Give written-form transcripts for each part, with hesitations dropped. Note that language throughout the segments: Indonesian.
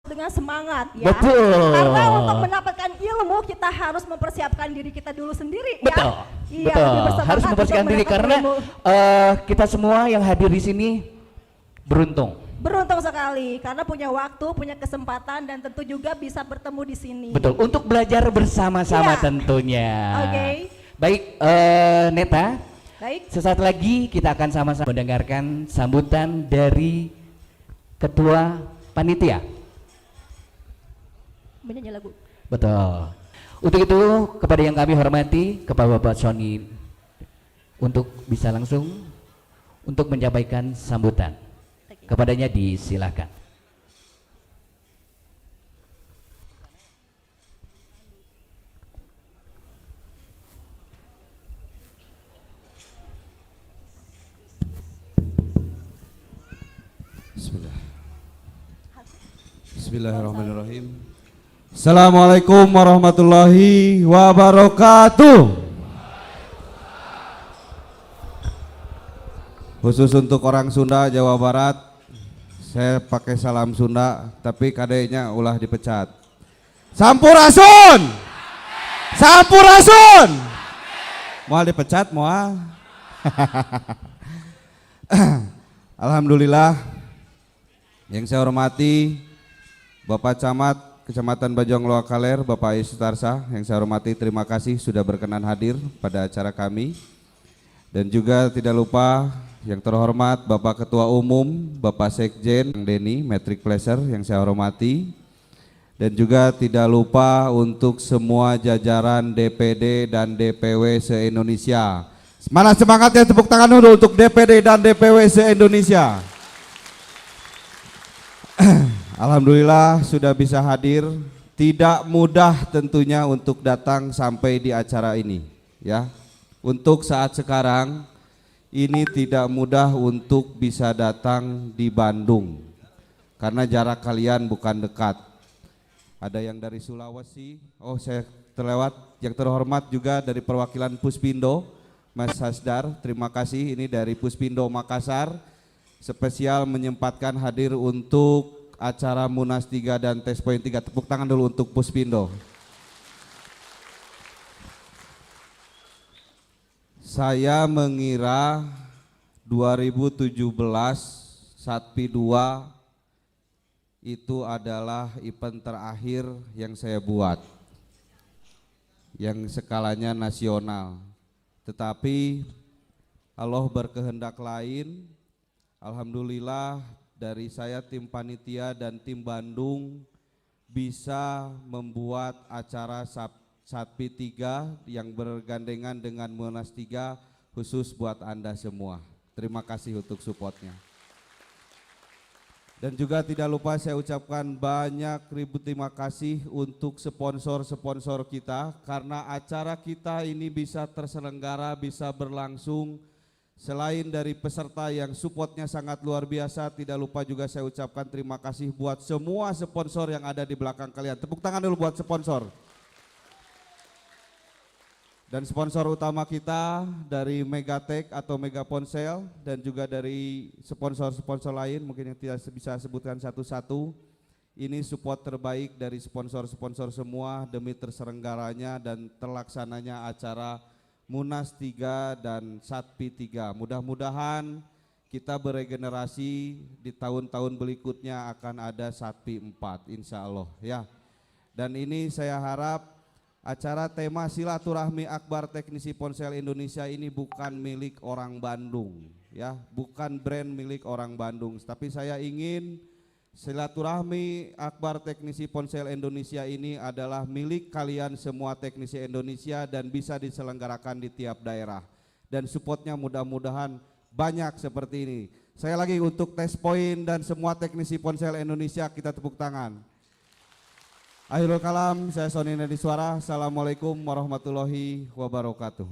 dengan semangat ya. Betul. Karena untuk mendapatkan ilmu kita harus mempersiapkan diri kita dulu sendiri ya. Betul. Iya, Betul. lebih bersemangat Harus mempersiapkan untuk diri mendapatkan karena ilmu. kita semua yang hadir di sini beruntung. Beruntung sekali karena punya waktu, punya kesempatan dan tentu juga bisa bertemu di sini. Betul. Untuk belajar bersama-sama Iya. tentunya. Oke. Baik, Neta. Baik. Sesaat lagi kita akan sama-sama mendengarkan sambutan dari Ketua Panitia. Menyanyi lagu. Betul. Untuk itu kepada yang kami hormati, kepada Bapak Sony untuk bisa langsung untuk menyampaikan sambutan. Kepadanya disilakan. Bismillah. Bismillahirrahmanirrahim. Assalamualaikum warahmatullahi wabarakatuh. Khusus untuk orang Sunda Jawa Barat, saya pakai salam Sunda, tapi kadenya ulah dipecat. Sampurasun, Sampurasun. Mau dipecat, mau? Alhamdulillah. Yang saya hormati Bapak Camat Kecamatan Bajong Loa Kaler, Bapak Sutarsa, yang saya hormati, terima kasih sudah berkenan hadir pada acara kami. Dan juga tidak lupa yang terhormat Bapak Ketua Umum, Bapak Sekjen, Denny, Matric Pleasure yang saya hormati. Dan juga tidak lupa untuk semua jajaran DPD dan DPW se-Indonesia. Mana semangatnya, tepuk tangan dulu untuk DPD dan DPW se-Indonesia. Alhamdulillah sudah bisa hadir. Tidak mudah tentunya untuk datang sampai di acara ini ya. Untuk saat sekarang ini tidak mudah untuk bisa datang di Bandung karena jarak kalian bukan dekat. Ada yang dari Sulawesi, oh saya terlewat, yang terhormat juga dari perwakilan Puspindo, Mas Hasdar, terima kasih. Ini dari Puspindo Makassar, spesial menyempatkan hadir untuk acara Munas 3 dan Tes Poin 3. Tepuk tangan dulu untuk Puspindo. Saya mengira 2017 Satpi 2 itu adalah event terakhir yang saya buat, yang skalanya nasional. Tetapi Allah berkehendak lain. Alhamdulillah dari saya, tim panitia dan tim Bandung bisa membuat acara Satpi 3 yang bergandengan dengan Munas 3 khusus buat Anda semua. Terima kasih untuk supportnya. Dan juga tidak lupa saya ucapkan banyak ribu terima kasih untuk sponsor-sponsor kita, karena acara kita ini bisa terselenggara, bisa berlangsung. Selain dari peserta yang supportnya sangat luar biasa, tidak lupa juga saya ucapkan terima kasih buat semua sponsor yang ada di belakang kalian. Tepuk tangan dulu buat sponsor. Dan sponsor utama kita dari Megatech atau Mega Ponsel, dan juga dari sponsor-sponsor lain mungkin yang tidak bisa sebutkan satu-satu. Ini support terbaik dari sponsor-sponsor semua demi terselenggaranya dan terlaksananya acara Munas 3 dan Satpi 3. Mudah-mudahan kita beregenerasi, di tahun-tahun berikutnya akan ada Satpi 4 insya Allah ya. Dan ini saya harap acara tema silaturahmi akbar teknisi ponsel Indonesia ini bukan milik orang Bandung ya, bukan brand milik orang Bandung, tapi saya ingin silaturahmi akbar teknisi ponsel Indonesia ini adalah milik kalian semua teknisi Indonesia dan bisa diselenggarakan di tiap daerah. Dan supportnya mudah-mudahan banyak seperti ini. Saya lagi untuk Tes Poin dan semua teknisi ponsel Indonesia, kita tepuk tangan. Akhirul kalam, saya Sony Nedi Suara. Assalamualaikum warahmatullahi wabarakatuh.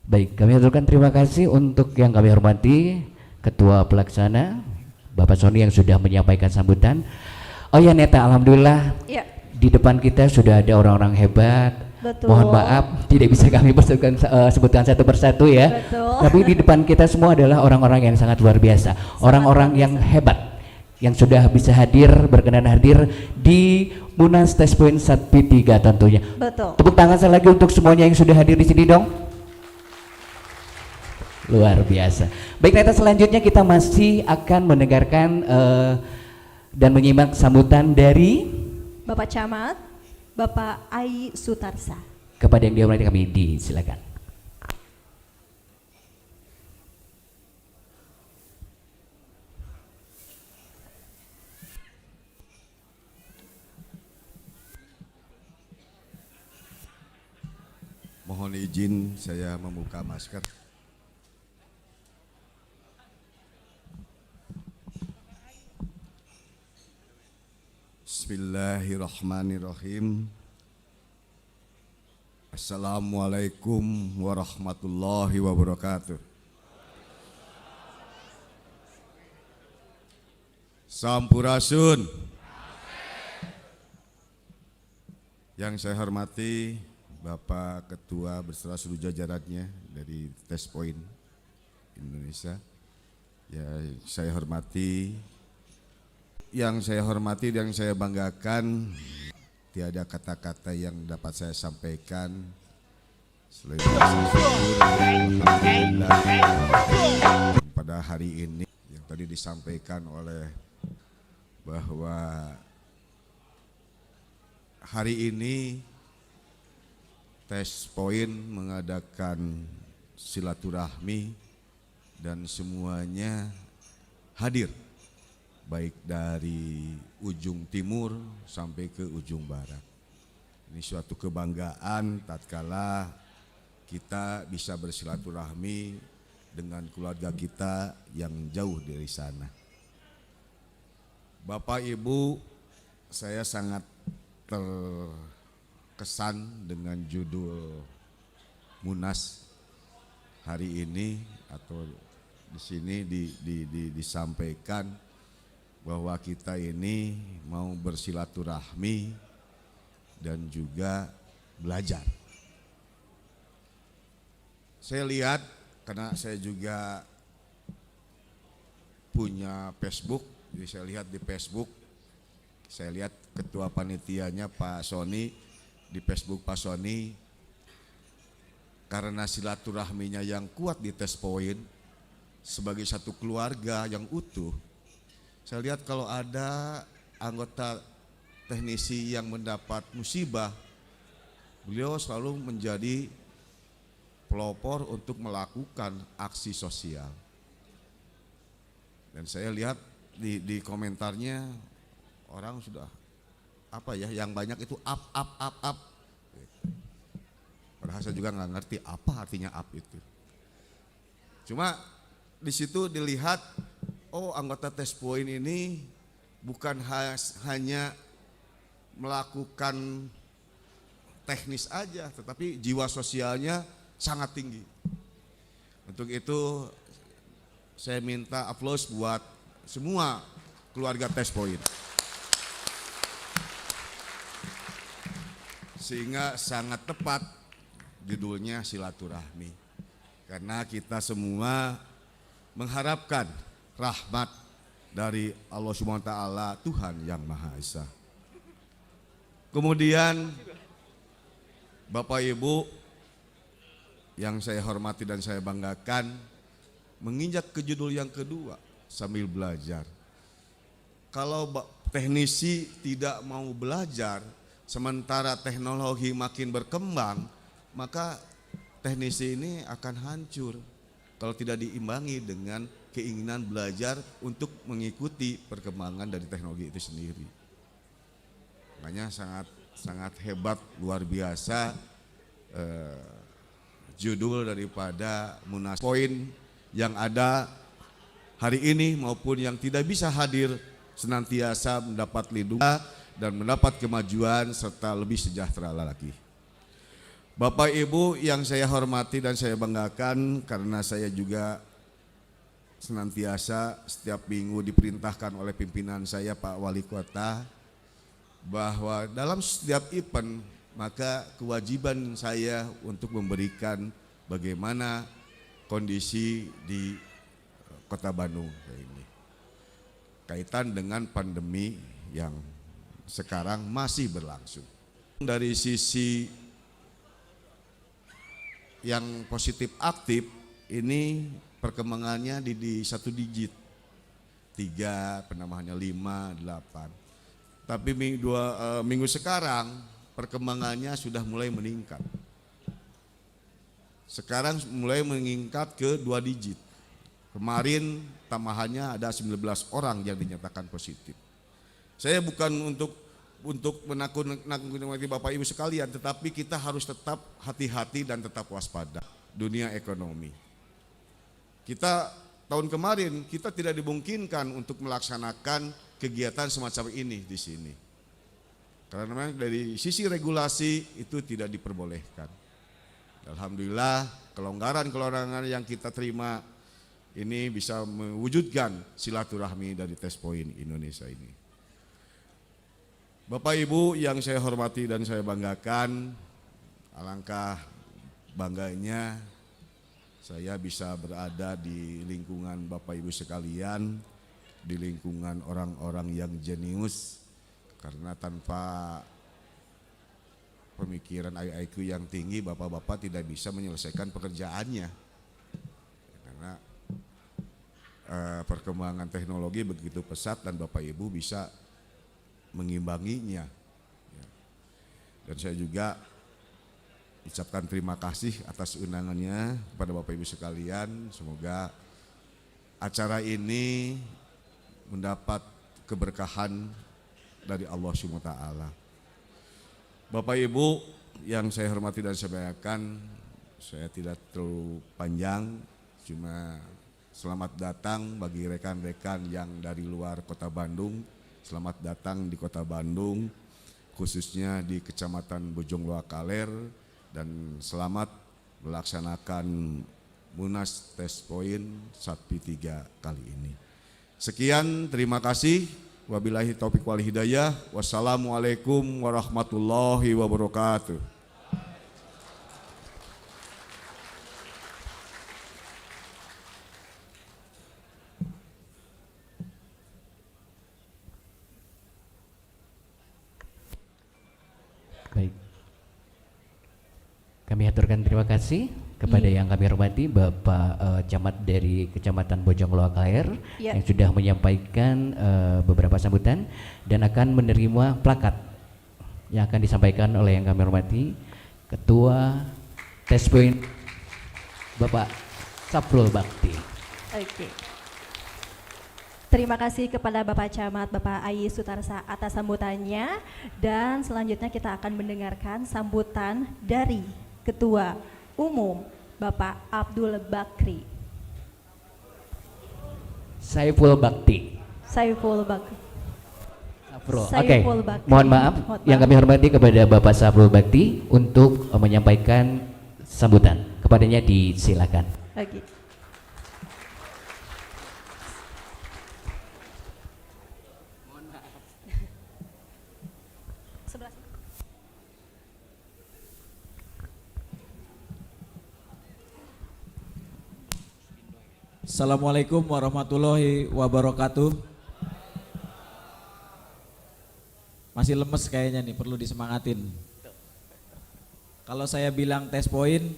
Baik, kami aturkan terima kasih untuk yang kami hormati Ketua Pelaksana Bapak Sony yang sudah menyampaikan sambutan. Oh ya Neta, alhamdulillah ya. Di depan kita sudah ada orang-orang hebat, Betul. Mohon maaf tidak bisa kami sebutkan satu persatu ya. Betul. Tapi di depan kita semua adalah orang-orang yang sangat luar biasa, orang-orang yang hebat yang sudah bisa hadir, berkenan hadir di Munas Test Point Satpi 3 tentunya. Betul. Tepuk tangan sekali lagi untuk semuanya yang sudah hadir di sini dong. Luar biasa. Baik, Neta, selanjutnya kita masih akan mendengarkan dan menyimak sambutan dari Bapak Camat, Bapak Ai Sutarsa. kepada yang dihormati kami disilakan. Mohon izin saya membuka masker. Bismillahirrahmanirrahim. Assalamualaikum warahmatullahi wabarakatuh. Sampurasun. Yang saya hormati Bapak Ketua beserta seluruh jajarannya dari Test Point Indonesia. Yang saya hormati dan saya banggakan, tiada kata-kata yang dapat saya sampaikan selain rasa syukur alhamdulillah pada hari ini yang tadi disampaikan oleh bahwa hari ini Test Point mengadakan silaturahmi dan semuanya hadir, baik dari ujung timur sampai ke ujung barat. Ini suatu kebanggaan tatkala kita bisa bersilaturahmi dengan keluarga kita yang jauh dari sana. Bapak Ibu, saya sangat terkesan dengan judul Munas hari ini, atau di sini disampaikan bahwa kita ini mau bersilaturahmi dan juga belajar. Saya lihat, karena saya juga punya Facebook, jadi saya lihat di Facebook, saya lihat ketua panitianya Pak Sony, di Facebook Pak Sony, karena silaturahminya yang kuat di Test Point sebagai satu keluarga yang utuh. Saya lihat kalau ada anggota teknisi yang mendapat musibah, beliau selalu menjadi pelopor untuk melakukan aksi sosial. Dan saya lihat di komentarnya orang sudah yang banyak itu up. Padahal saya juga nggak ngerti apa artinya up itu. Cuma di situ dilihat, oh anggota Test Point ini bukan hanya melakukan teknis aja, tetapi jiwa sosialnya sangat tinggi. Untuk itu saya minta aplaus buat semua keluarga Test Point. Sehingga sangat tepat judulnya silaturahmi. Karena kita semua mengharapkan rahmat dari Allah Subhanahu wa taala, Tuhan yang Maha Esa. Kemudian Bapak Ibu yang saya hormati dan saya banggakan, menginjak ke judul yang kedua, sambil belajar. Kalau teknisi tidak mau belajar sementara teknologi makin berkembang, maka teknisi ini akan hancur kalau tidak diimbangi dengan keinginan belajar untuk mengikuti perkembangan dari teknologi itu sendiri. Makanya sangat hebat, luar biasa judul daripada Munas Point yang ada hari ini maupun yang tidak bisa hadir, senantiasa mendapat lindungan dan mendapat kemajuan serta lebih sejahtera lagi. Bapak Ibu yang saya hormati dan saya banggakan, karena saya juga senantiasa setiap minggu diperintahkan oleh pimpinan saya Pak Wali Kota bahwa dalam setiap event maka kewajiban saya untuk memberikan bagaimana kondisi di Kota Bandung ini kaitan dengan pandemi yang sekarang masih berlangsung. Dari sisi yang positif aktif ini perkembangannya di 1 digit, 3, penambahannya 5, 8. Tapi minggu sekarang perkembangannya sudah mulai meningkat. Sekarang mulai meningkat ke 2 digit. Kemarin tambahannya ada 19 orang yang dinyatakan positif. Saya bukan untuk menakut-nakuti Bapak Ibu sekalian, tetapi kita harus tetap hati-hati dan tetap waspada. Dunia ekonomi. Kita tahun kemarin kita tidak dimungkinkan untuk melaksanakan kegiatan semacam ini di sini. Karena memang dari sisi regulasi itu tidak diperbolehkan. Alhamdulillah kelonggaran yang kita terima ini bisa mewujudkan silaturahmi dari Test Point Indonesia ini. Bapak Ibu yang saya hormati dan saya banggakan, alangkah bangganya saya bisa berada di lingkungan Bapak Ibu sekalian, di lingkungan orang-orang yang jenius, karena tanpa pemikiran IQ yang tinggi bapak-bapak tidak bisa menyelesaikan pekerjaannya. Karena perkembangan teknologi begitu pesat dan Bapak Ibu bisa mengimbanginya. Dan saya juga ucapkan terima kasih atas undangannya kepada Bapak Ibu sekalian. Semoga acara ini mendapat keberkahan dari Allah SWT. Bapak Ibu yang saya hormati dan saya banggakan, saya tidak terlalu panjang, cuma selamat datang bagi rekan-rekan yang dari luar Kota Bandung. Selamat datang di Kota Bandung, khususnya di Kecamatan Bojong Loa Kaler, dan selamat melaksanakan Munas Test Point Satpi 3 kali ini. Sekian, terima kasih. Wabillahi taufiq wal hidayah. Wassalamualaikum warahmatullahi wabarakatuh. Baik. Kami aturkan terima kasih kepada yang kami hormati Bapak Camat dari Kecamatan Bojong Loa Kaler yang sudah menyampaikan beberapa sambutan dan akan menerima plakat yang akan disampaikan oleh yang kami hormati Ketua Test Point Bapak Saprul Bakti. Oke. Terima kasih kepada Bapak Camat, Bapak Ayi Sutarsa atas sambutannya, dan selanjutnya kita akan mendengarkan sambutan dari Ketua Umum Bapak Abdul Bakri. Saiful Bakti. Saiful Bakri. Oke, mohon maaf yang kami hormati kepada Bapak Saiful Bakti untuk menyampaikan sambutan. Kepadanya disilakan. Oke. Assalamualaikum warahmatullahi wabarakatuh. Masih lemes kayaknya nih, perlu disemangatin. Kalau saya bilang test point,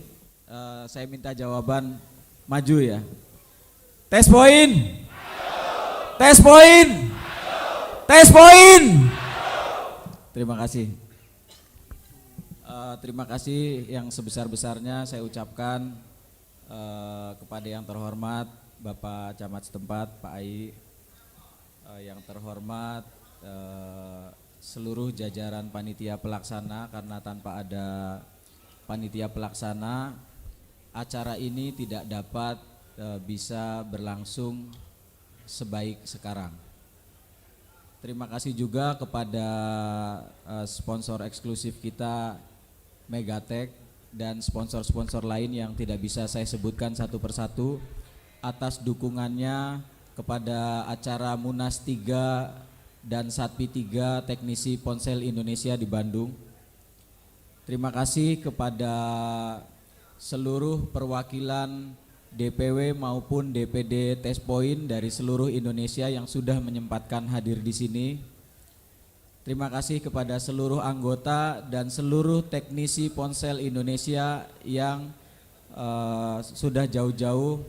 saya minta jawaban maju ya. Test point, test point, test point. Terima kasih. Terima kasih yang sebesar-besarnya saya ucapkan kepada yang terhormat Bapak Camat setempat, Pak Ai, yang terhormat seluruh jajaran panitia pelaksana, karena tanpa ada panitia pelaksana acara ini tidak dapat bisa berlangsung sebaik sekarang. Terima kasih juga kepada sponsor eksklusif kita Megatech dan sponsor-sponsor lain yang tidak bisa saya sebutkan satu persatu atas dukungannya kepada acara Munas 3 dan Satpi 3 Teknisi Ponsel Indonesia di Bandung. Terima kasih kepada seluruh perwakilan DPW maupun DPD Test Point dari seluruh Indonesia yang sudah menyempatkan hadir di sini. Terima kasih kepada seluruh anggota dan seluruh teknisi ponsel Indonesia yang sudah jauh-jauh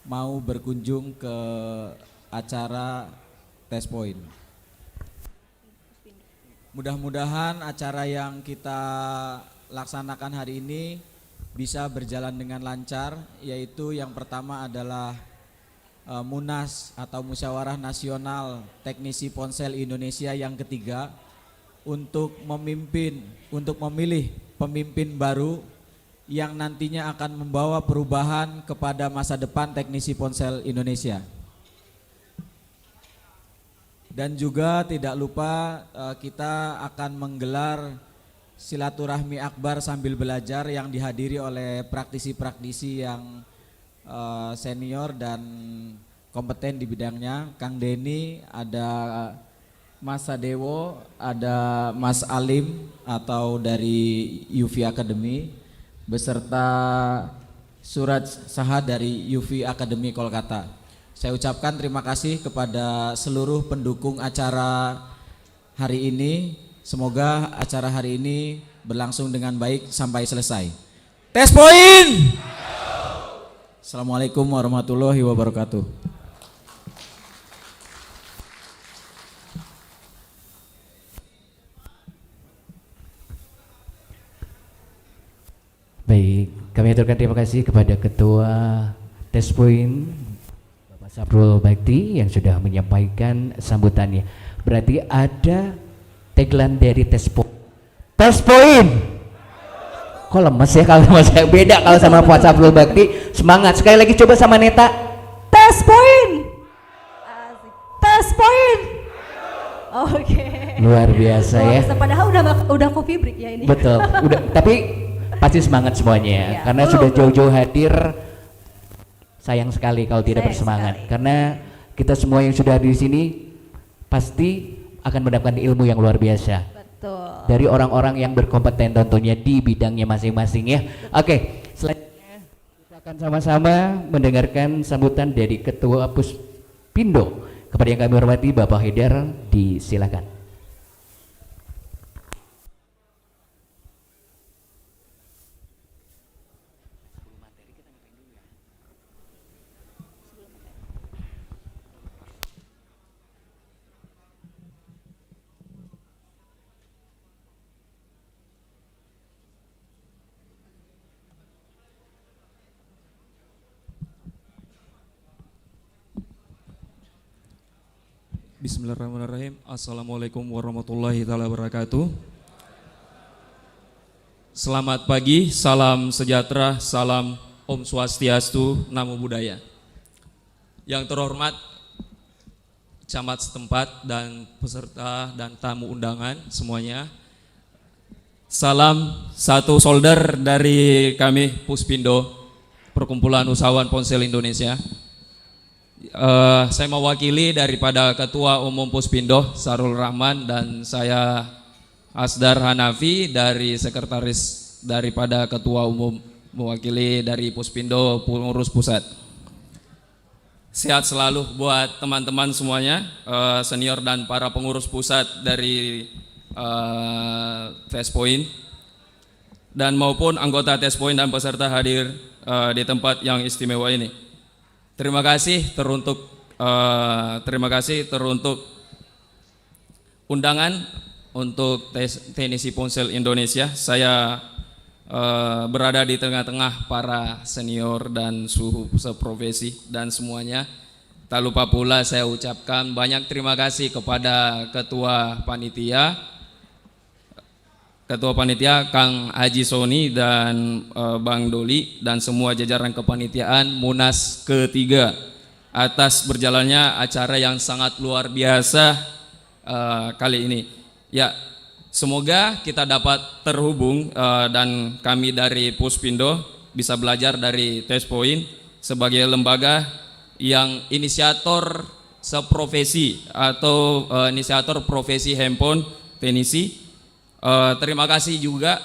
mau berkunjung ke acara Test Point. Mudah-mudahan acara yang kita laksanakan hari ini bisa berjalan dengan lancar, yaitu yang pertama adalah Munas atau Musyawarah Nasional Teknisi Ponsel Indonesia yang ketiga untuk memilih pemimpin baru yang nantinya akan membawa perubahan kepada masa depan teknisi ponsel Indonesia. Dan juga tidak lupa kita akan menggelar silaturahmi akbar sambil belajar yang dihadiri oleh praktisi-praktisi yang senior dan kompeten di bidangnya. Kang Denny, ada Mas Sadewo, ada Mas Alim atau dari UV Academy, beserta Surat Saha dari UV Academy Kolkata. Saya ucapkan terima kasih kepada seluruh pendukung acara hari ini. Semoga acara hari ini berlangsung dengan baik sampai selesai. Test Point! Assalamualaikum warahmatullahi wabarakatuh. Baik, kami aturkan terima kasih kepada Ketua Test Point Bapak Saprul Bakti yang sudah menyampaikan sambutannya. Berarti ada tagline dari Test Point. Test Point. Kok lemes ya kalau sama saya, beda kalau sama Pak Saprul Bakti. Semangat sekali lagi, coba sama Neta. Test Point. Test Point. Oke. Luar biasa ya. Padahal udah coffee break ya ini. Betul. Udah, tapi pasti semangat semuanya Ya, karena sudah jauh-jauh hadir. Sayang sekali kalau tidak Sayang bersemangat sekali. karena kita semua yang sudah di sini pasti akan mendapatkan ilmu yang luar biasa Betul. dari orang-orang yang berkompeten tentunya di bidangnya masing-masing ya. Oke, selanjutnya kita akan sama-sama mendengarkan sambutan dari Ketua Puspindo. Kepada yang kami hormati Bapak Haidar, disilakan. Bismillahirrahmanirrahim. Assalamualaikum warahmatullahi wabarakatuh. Selamat pagi, salam sejahtera, salam Om Swastiastu, Namo Buddhaya. Yang terhormat camat setempat dan peserta dan tamu undangan semuanya. Salam satu solder dari kami Puspindo, Perkumpulan Usahawan Ponsel Indonesia. Saya mewakili daripada Ketua Umum Puspindo Sarul Rahman dan saya Asdar Hanafi dari sekretaris daripada Ketua Umum mewakili dari Puspindo pengurus pusat. Sehat selalu buat teman-teman semuanya, senior dan para pengurus pusat dari Test Point dan maupun anggota Test Point dan peserta hadir di tempat yang istimewa ini. Terima kasih teruntuk undangan untuk teknisi ponsel Indonesia. Saya berada di tengah-tengah para senior dan suhu seprofesi dan semuanya. Tak lupa pula saya ucapkan banyak terima kasih kepada Ketua Panitia Kang Haji Soni dan Bang Doli dan semua jajaran kepanitiaan Munas ketiga atas berjalannya acara yang sangat luar biasa kali ini. Ya, semoga kita dapat terhubung dan kami dari Puspindo bisa belajar dari Test Point sebagai lembaga yang inisiator seprofesi atau inisiator profesi handphone teknisi Terima kasih juga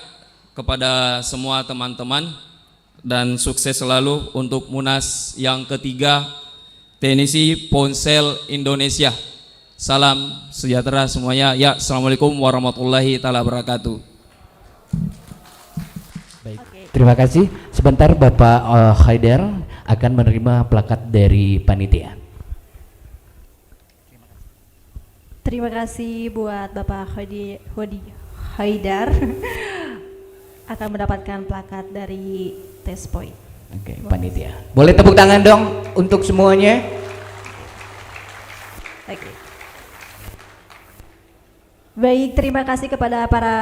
kepada semua teman-teman dan sukses selalu untuk Munas yang ketiga TNI Ponsel Indonesia. Salam sejahtera semuanya. Ya, assalamualaikum warahmatullahi taala wabarakatuh. Baik, terima kasih. Sebentar Bapak Haidar akan menerima plakat dari panitia. Terima kasih buat Bapak Haidar akan mendapatkan plakat dari Test Point. Oke, panitia. Boleh tepuk tangan dong untuk semuanya. Oke. Baik, terima kasih kepada para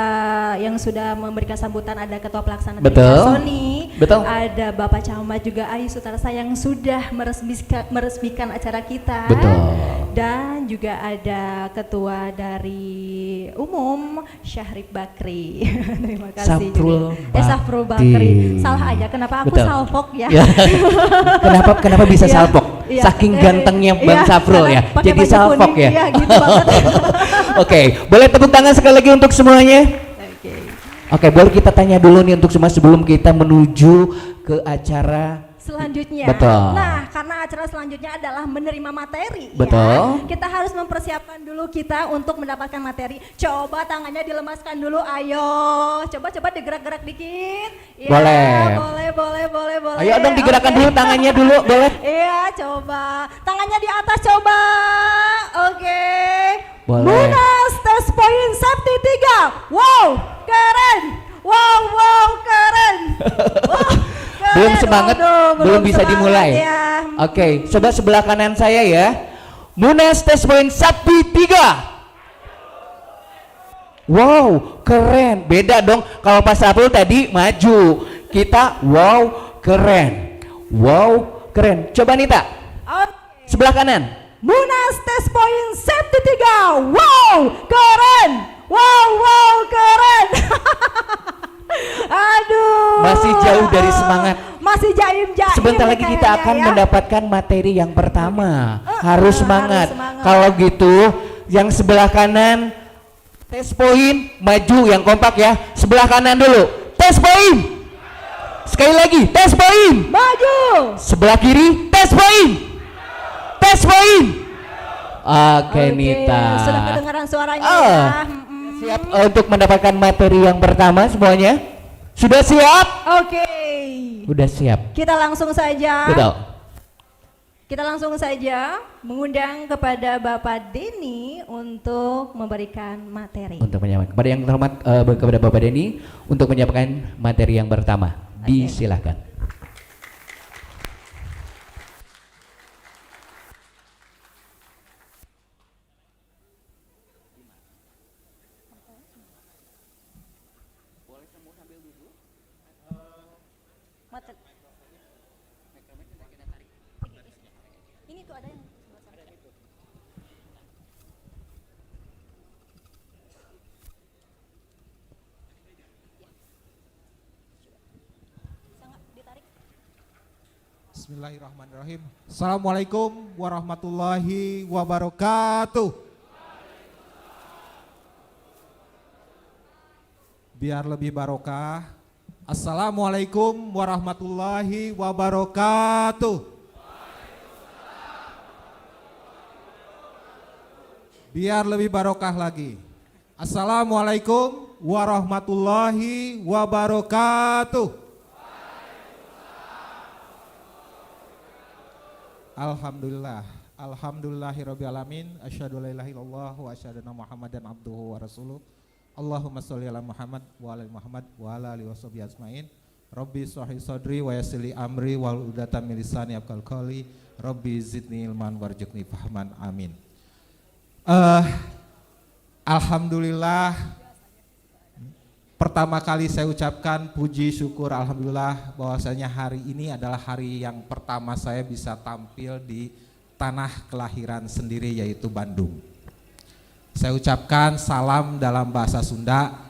yang sudah memberikan sambutan. Ada Ketua Pelaksana Betul. Sony, Betul. ada Bapak Camat juga Ayu Sutarsa yang sudah meresmikan acara kita. Betul. Dan juga ada Ketua dari Umum Syahrif Bakri. Terima kasih. Saprul Saprul Bakri. Bakri. Salah aja, kenapa aku Betul. Salfok ya? Ya. kenapa bisa Iya, salpok? iya. Saking gantengnya Bang Iya, Saprul karena ya. pakai Jadi baju salpok kuning, ya. Iya, gitu banget. Oke, boleh tepuk tangan sekali lagi untuk semuanya. Oke. Oke, boleh kita tanya dulu nih untuk semua sebelum kita menuju ke acara. Selanjutnya, Betul. nah karena acara selanjutnya adalah menerima materi, Betul. ya, kita harus mempersiapkan dulu kita untuk mendapatkan materi. Coba tangannya dilemaskan dulu, ayo, coba digerak-gerak dikit. Ya, Boleh. boleh. Ayo dong digerakkan Oke. dulu tangannya dulu, boleh? Iya, coba tangannya di atas, coba. Oke. Boleh. Munas Test Point Safety 3. Wow, keren. Wow, keren. Wow. Belum semangat, Waduh, belum bisa semangat dimulai. ya. Oke, coba sebelah kanan saya ya. Munas Test Point Sapi 3. Wow, keren. Beda dong kalau Pak Saprul tadi maju. Kita wow, keren. Wow, keren. Coba Nita, Oke. sebelah kanan. Munas Test Point Safety 3. Wow, keren. Wow, keren. Aduh. Masih jauh dari semangat. Masih jaim. Sebentar lagi kita kayaknya akan ya. mendapatkan materi yang pertama. Harus semangat. harus semangat. Kalau gitu, yang sebelah kanan Test Point maju yang kompak ya. Sebelah kanan dulu. Test Point. Sekali lagi, Test Point. Maju. Sebelah kiri, Test Point. Test Point. Oke, Nita. Sudah kedengaran suaranya Oh. ya. Siap untuk mendapatkan materi yang pertama semuanya? Sudah siap? Oke. Udah siap. Kita langsung saja. Betul. Kita langsung saja mengundang kepada Bapak Denny untuk memberikan materi. Untuk menyampaikan kepada yang terhormat kepada Bapak Denny untuk menyampaikan materi yang pertama. Disilahkan. Ini tuh ada yang sangat ditarik. Bismillahirrahmanirrahim. Assalamualaikum warahmatullahi wabarakatuh. Biar lebih barokah. Assalamualaikum warahmatullahi wabarakatuh. Biar lebih barokah lagi. Assalamualaikum warahmatullahi wabarakatuh. Alhamdulillah. Alhamdulillahirrabbilalamin. Asyhadu an la ilaha illallah wa asyhadu anna Muhammadan abduhu wa rasuluh. Allahumma sholli ala Muhammad wa ala Muhammad wa ala alihi washabihi ajmain. Rabbi shrah sadri wa yassir li amri wal 'uqdatam min lisani yafqahu qawli. Rabbi zidni ilman warzuqni fahman. Amin. Alhamdulillah. Pertama kali saya ucapkan puji syukur alhamdulillah bahwasanya hari ini adalah hari yang pertama saya bisa tampil di tanah kelahiran sendiri yaitu Bandung. Saya ucapkan salam dalam bahasa Sunda.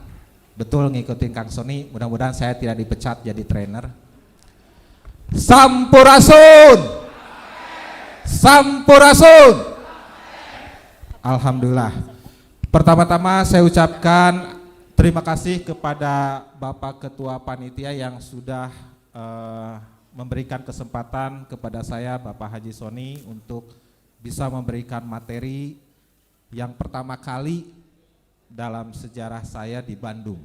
Betul ngikutin Kang Sony, mudah-mudahan saya tidak dipecat jadi trainer. Sampurasun. Sampurasun. Alhamdulillah. Pertama-tama saya ucapkan Terima kasih kepada Bapak Ketua Panitia yang sudah memberikan kesempatan kepada saya, Bapak Haji Sony, untuk bisa memberikan materi yang pertama kali dalam sejarah saya di Bandung.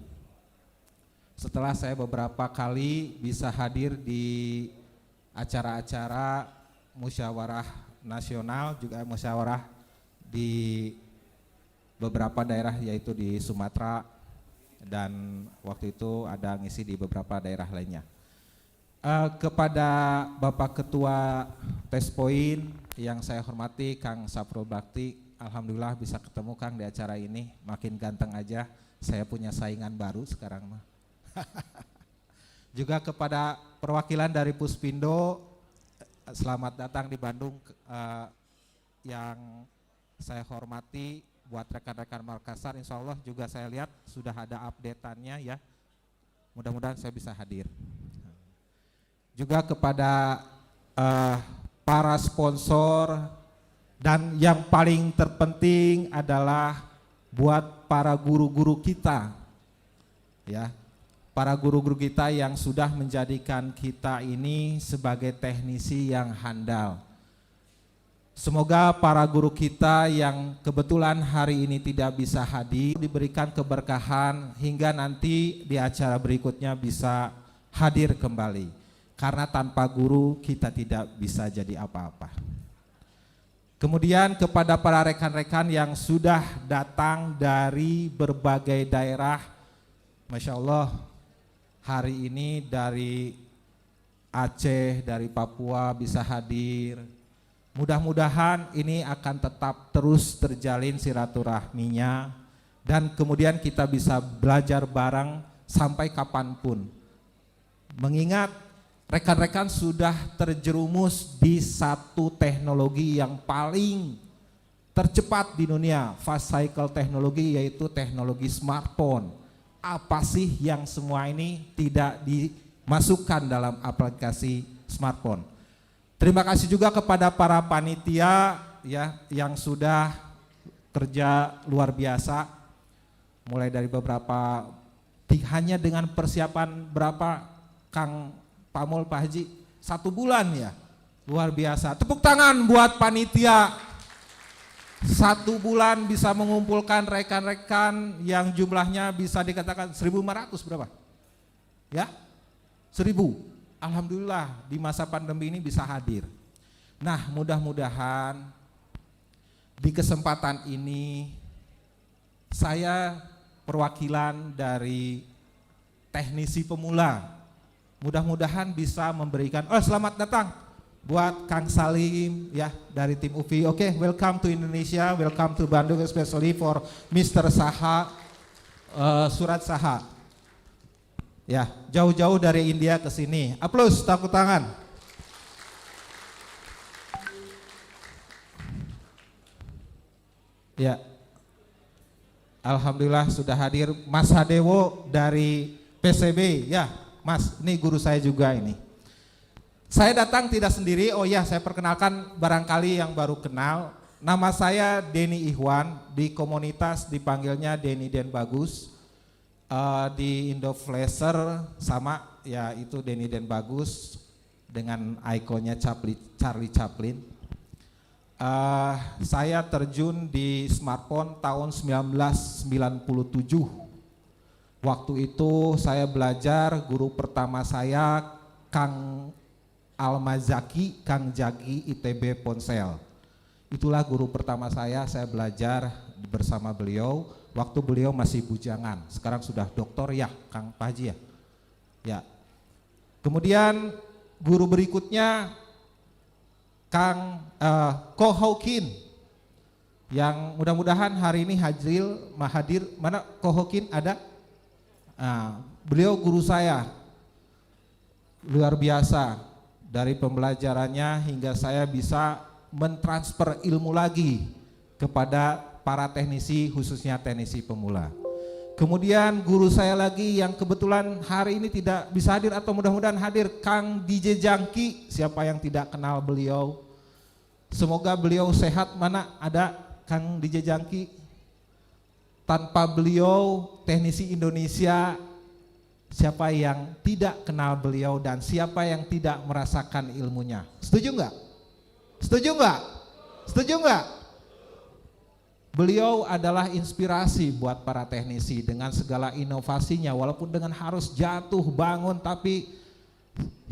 Setelah saya beberapa kali bisa hadir di acara-acara musyawarah nasional, juga musyawarah di beberapa daerah, yaitu di Sumatera, dan waktu itu ada ngisi di beberapa daerah lainnya. Kepada Bapak Ketua Tespoin yang saya hormati, Kang Saprul Bakti, alhamdulillah bisa ketemu Kang di acara ini, makin ganteng aja, saya punya saingan baru sekarang mah. Juga kepada perwakilan dari Puspindo, selamat datang di Bandung, yang saya hormati. Buat rekan-rekan Makassar, insya Allah juga saya lihat sudah ada update-annya ya, mudah-mudahan saya bisa hadir. Juga kepada para sponsor, dan yang paling terpenting adalah buat para guru-guru kita, ya, para guru-guru kita yang sudah menjadikan kita ini sebagai teknisi yang handal. Semoga para guru kita yang kebetulan hari ini tidak bisa hadir diberikan keberkahan hingga nanti di acara berikutnya bisa hadir kembali. Karena tanpa guru kita tidak bisa jadi apa-apa. Kemudian kepada para rekan-rekan yang sudah datang dari berbagai daerah, Masya Allah, hari ini dari Aceh, dari Papua bisa hadir. Mudah-mudahan ini akan tetap terus terjalin silaturahminya, dan kemudian kita bisa belajar bareng sampai kapanpun. Mengingat rekan-rekan sudah terjerumus di satu teknologi yang paling tercepat di dunia, fast cycle teknologi, yaitu teknologi smartphone. Apa sih yang semua ini tidak dimasukkan dalam aplikasi smartphone? Terima kasih juga kepada para panitia ya yang sudah kerja luar biasa, mulai dari beberapa, hanya dengan persiapan berapa Kang Pamul, Pak Haji, 1 bulan ya, luar biasa. Tepuk tangan buat panitia, 1 bulan bisa mengumpulkan rekan-rekan yang jumlahnya bisa dikatakan 1.500 berapa? Ya, 1.000. Alhamdulillah di masa pandemi ini bisa hadir. Nah, mudah-mudahan di kesempatan ini saya perwakilan dari teknisi pemula, mudah-mudahan bisa memberikan, selamat datang buat Kang Salim ya dari tim UFI. Oke, welcome to Indonesia, welcome to Bandung, especially for Mr. Saha, Surat Saha. Ya, jauh-jauh dari India ke sini. Aplaus, tepuk tangan. Ya. Alhamdulillah sudah hadir Mas Hadewo dari PCB. Ya, Mas, ini guru saya juga ini. Saya datang tidak sendiri. Oh ya, saya perkenalkan barangkali yang baru kenal. Nama saya Denny Ihwan, di komunitas dipanggilnya Denny Den Bagus. Di Indoflasher sama ya, itu Denny Den Bagus dengan ikonnya Charlie Chaplin. Saya terjun di smartphone tahun 1997. Waktu itu saya belajar, guru pertama saya Kang Almazaki, Kang Jaki ITB Ponsel. Itulah guru pertama saya belajar bersama beliau. Waktu beliau masih bujangan, sekarang sudah doktor ya, Kang Pak Haji ya. Ya. Kemudian guru berikutnya Kang Ko Houkin, yang mudah-mudahan hari ini hadir. Mana Ko Houkin ada? Beliau guru saya, luar biasa dari pembelajarannya hingga saya bisa mentransfer ilmu lagi kepada para teknisi, khususnya teknisi pemula. Kemudian guru saya lagi yang kebetulan hari ini tidak bisa hadir atau mudah-mudahan hadir, Kang DJ Jangki. Siapa yang tidak kenal beliau? Semoga beliau sehat. Mana ada Kang DJ Jangki? Tanpa beliau, teknisi Indonesia, siapa yang tidak kenal beliau dan siapa yang tidak merasakan ilmunya? Setuju nggak? Setuju nggak? Setuju nggak? Beliau adalah inspirasi buat para teknisi dengan segala inovasinya, walaupun dengan harus jatuh bangun, tapi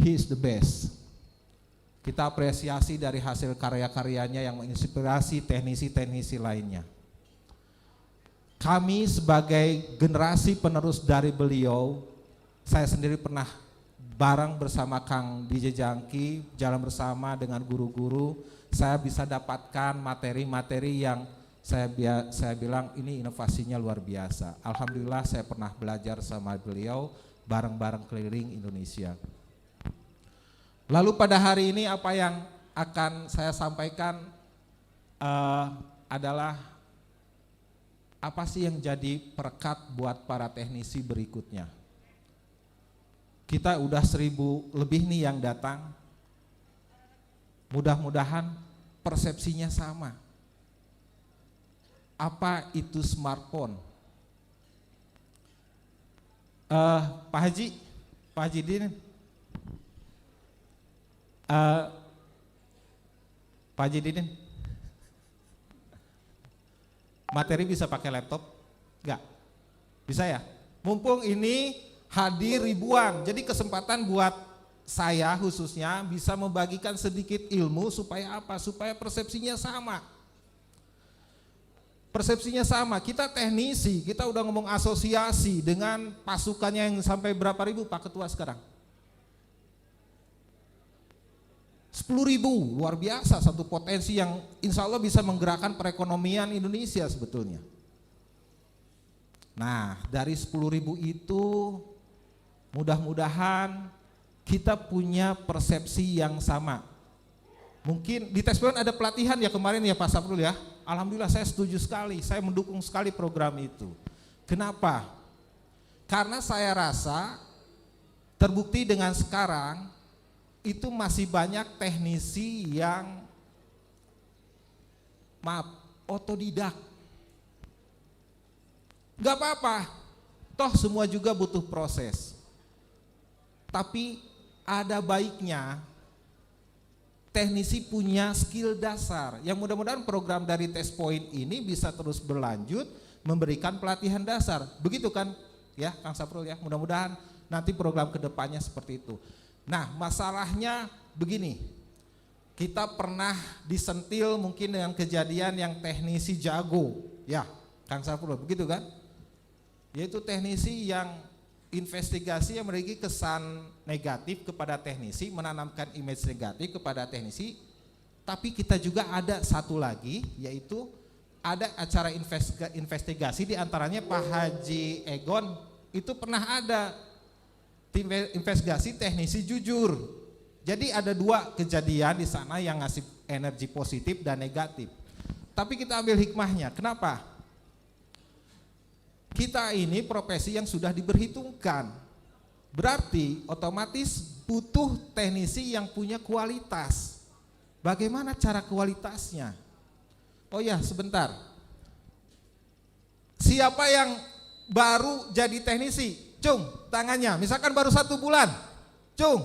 he is the best. Kita apresiasi dari hasil karya-karyanya yang menginspirasi teknisi-teknisi lainnya. Kami sebagai generasi penerus dari beliau, saya sendiri pernah bareng bersama Kang DJ Jangki, jalan bersama dengan guru-guru, saya bisa dapatkan materi-materi yang saya bilang ini inovasinya luar biasa. Alhamdulillah saya pernah belajar sama beliau bareng-bareng keliling Indonesia. Lalu pada hari ini apa yang akan saya sampaikan adalah apa sih yang jadi perekat buat para teknisi berikutnya. Kita udah 1000 lebih nih yang datang, mudah-mudahan persepsinya sama. Apa itu smartphone? Pak Haji Din, Pak Haji Didin, materi bisa pakai laptop? Enggak? Bisa ya? Mumpung ini hadir ribuan, jadi kesempatan buat saya khususnya bisa membagikan sedikit ilmu supaya apa? Supaya persepsinya sama. Persepsinya sama, kita teknisi, kita udah ngomong asosiasi dengan pasukannya yang sampai berapa ribu Pak Ketua sekarang? 10.000, luar biasa, satu potensi yang insya Allah bisa menggerakkan perekonomian Indonesia sebetulnya. Nah, dari 10.000 itu mudah-mudahan kita punya persepsi yang sama. Mungkin di tes point ada pelatihan ya kemarin ya Pak Saprul ya. Alhamdulillah saya setuju sekali, saya mendukung sekali program itu. Kenapa? Karena saya rasa terbukti dengan sekarang itu masih banyak teknisi yang otodidak. Gak apa-apa, toh semua juga butuh proses. Tapi ada baiknya teknisi punya skill dasar yang mudah-mudahan program dari Test Point ini bisa terus berlanjut memberikan pelatihan dasar. Begitu kan ya Kang Saprul ya, mudah-mudahan nanti program kedepannya seperti itu. Nah masalahnya begini, kita pernah disentil mungkin dengan kejadian yang teknisi jago ya Kang Saprul, begitu kan? Yaitu teknisi yang investigasi yang memiliki kesan negatif kepada teknisi, menanamkan image negatif kepada teknisi. Tapi kita juga ada satu lagi, yaitu ada acara investigasi, diantaranya Pak Haji Egon itu pernah ada tim investigasi teknisi jujur. Jadi ada dua kejadian di sana yang ngasih energi positif dan negatif. Tapi kita ambil hikmahnya. Kenapa? Kita ini profesi yang sudah diperhitungkan. Berarti otomatis butuh teknisi yang punya kualitas. Bagaimana cara kualitasnya? Oh ya, sebentar. Siapa yang baru jadi teknisi? Cung, tangannya. Misalkan baru 1 bulan. Cung.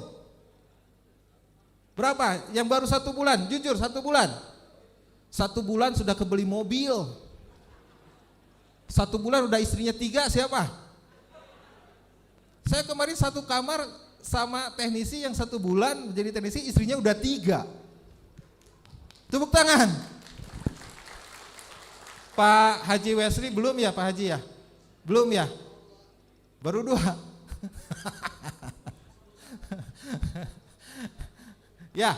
Berapa? Yang baru 1 bulan? Jujur 1 bulan. 1 bulan sudah kebeli mobil. 1 bulan udah istrinya 3, siapa? Saya kemarin satu kamar sama teknisi yang 1 bulan menjadi teknisi, istrinya udah 3. Tepuk tangan. Pak Haji Wesley belum ya Pak Haji ya? Belum ya? Baru 2. Ya,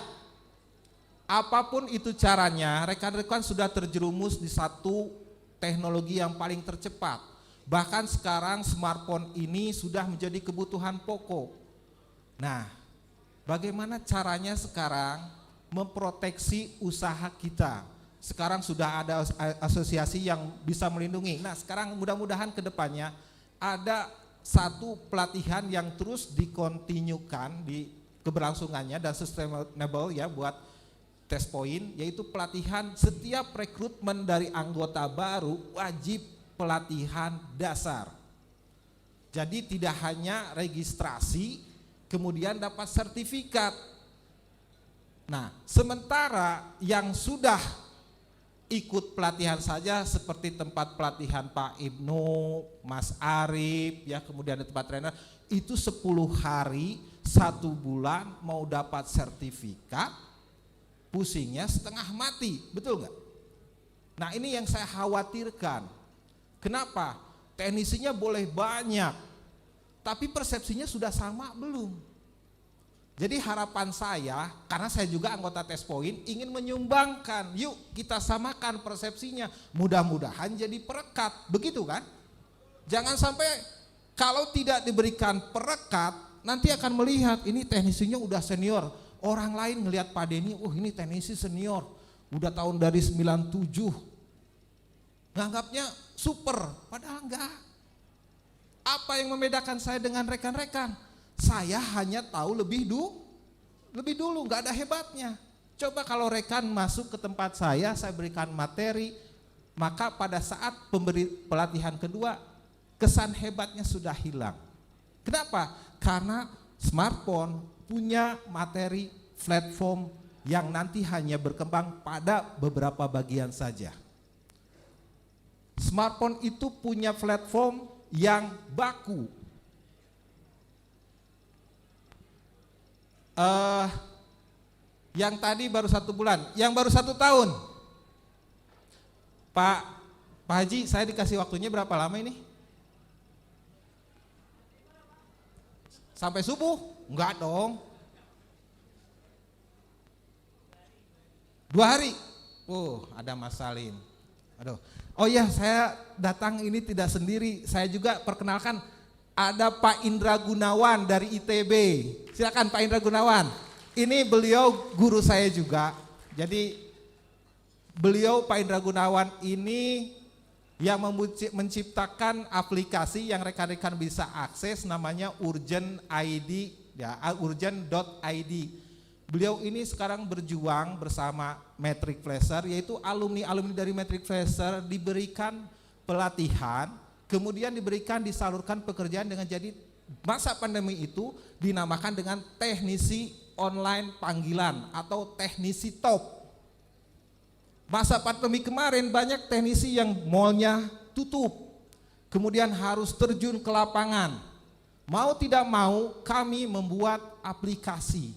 apapun itu caranya, rekan-rekan sudah terjerumus di satu teknologi yang paling tercepat. Bahkan sekarang smartphone ini sudah menjadi kebutuhan pokok. Nah, bagaimana caranya sekarang memproteksi usaha kita? Sekarang sudah ada asosiasi yang bisa melindungi. Nah, sekarang mudah-mudahan ke depannya ada satu pelatihan yang terus dikontinyukan di keberlangsungannya dan sustainable ya buat Test Point, yaitu pelatihan setiap rekrutmen dari anggota baru wajib pelatihan dasar. Jadi tidak hanya registrasi kemudian dapat sertifikat. Nah, sementara yang sudah ikut pelatihan saja seperti tempat pelatihan Pak Ibnu, Mas Arif, ya, kemudian ada tempat trainer, itu 10 hari, 1 bulan mau dapat sertifikat, pusingnya setengah mati, betul nggak? Nah, ini yang saya khawatirkan. Kenapa? Teknisinya boleh banyak, tapi persepsinya sudah sama belum? Jadi harapan saya, karena saya juga anggota Test Point, ingin menyumbangkan, yuk kita samakan persepsinya, mudah-mudahan jadi perekat, begitu kan? Jangan sampai kalau tidak diberikan perekat, nanti akan melihat ini teknisinya udah senior, orang lain ngelihat Pak Denny, ini teknisi senior, udah tahun dari 97, nganggapnya super, padahal enggak. Apa yang membedakan saya dengan rekan-rekan? Saya hanya tahu lebih dulu, nggak ada hebatnya. Coba kalau rekan masuk ke tempat saya berikan materi, maka pada saat pemberi pelatihan kedua, kesan hebatnya sudah hilang. Kenapa? Karena smartphone punya materi platform yang nanti hanya berkembang pada beberapa bagian saja. Smartphone itu punya platform yang baku. Yang tadi baru 1 bulan, yang baru 1 tahun. Pak Haji, saya dikasih waktunya berapa lama ini? Sampai subuh? Enggak dong. 2 hari. Ada Mas Salim. Aduh. Oh iya, saya datang ini tidak sendiri. Saya juga perkenalkan, ada Pak Indra Gunawan dari ITB. Silakan Pak Indra Gunawan. Ini beliau guru saya juga. Jadi beliau Pak Indra Gunawan ini yang menciptakan aplikasi yang rekan-rekan bisa akses, namanya Urgent ID, ya, urgent.id. Beliau ini sekarang berjuang bersama Matric Flasher, yaitu alumni-alumni dari Matric Flasher diberikan pelatihan, kemudian disalurkan pekerjaan dengan jadi masa pandemi itu dinamakan dengan teknisi online panggilan atau teknisi top. Masa pandemi kemarin banyak teknisi yang mallnya tutup, kemudian harus terjun ke lapangan. Mau tidak mau kami membuat aplikasi,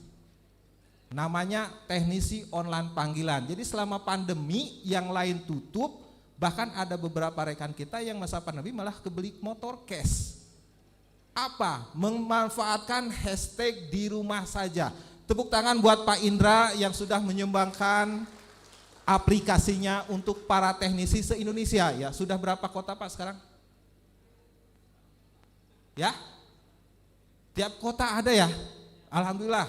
namanya teknisi online panggilan. Jadi selama pandemi yang lain tutup, bahkan ada beberapa rekan kita yang masa pandemi malah kebeli motor cash. Apa? Memanfaatkan hashtag di rumah saja. Tepuk tangan buat Pak Indra yang sudah menyumbangkan aplikasinya untuk para teknisi se-Indonesia. Ya, sudah berapa kota Pak sekarang? Ya? Tiap kota ada ya? Alhamdulillah.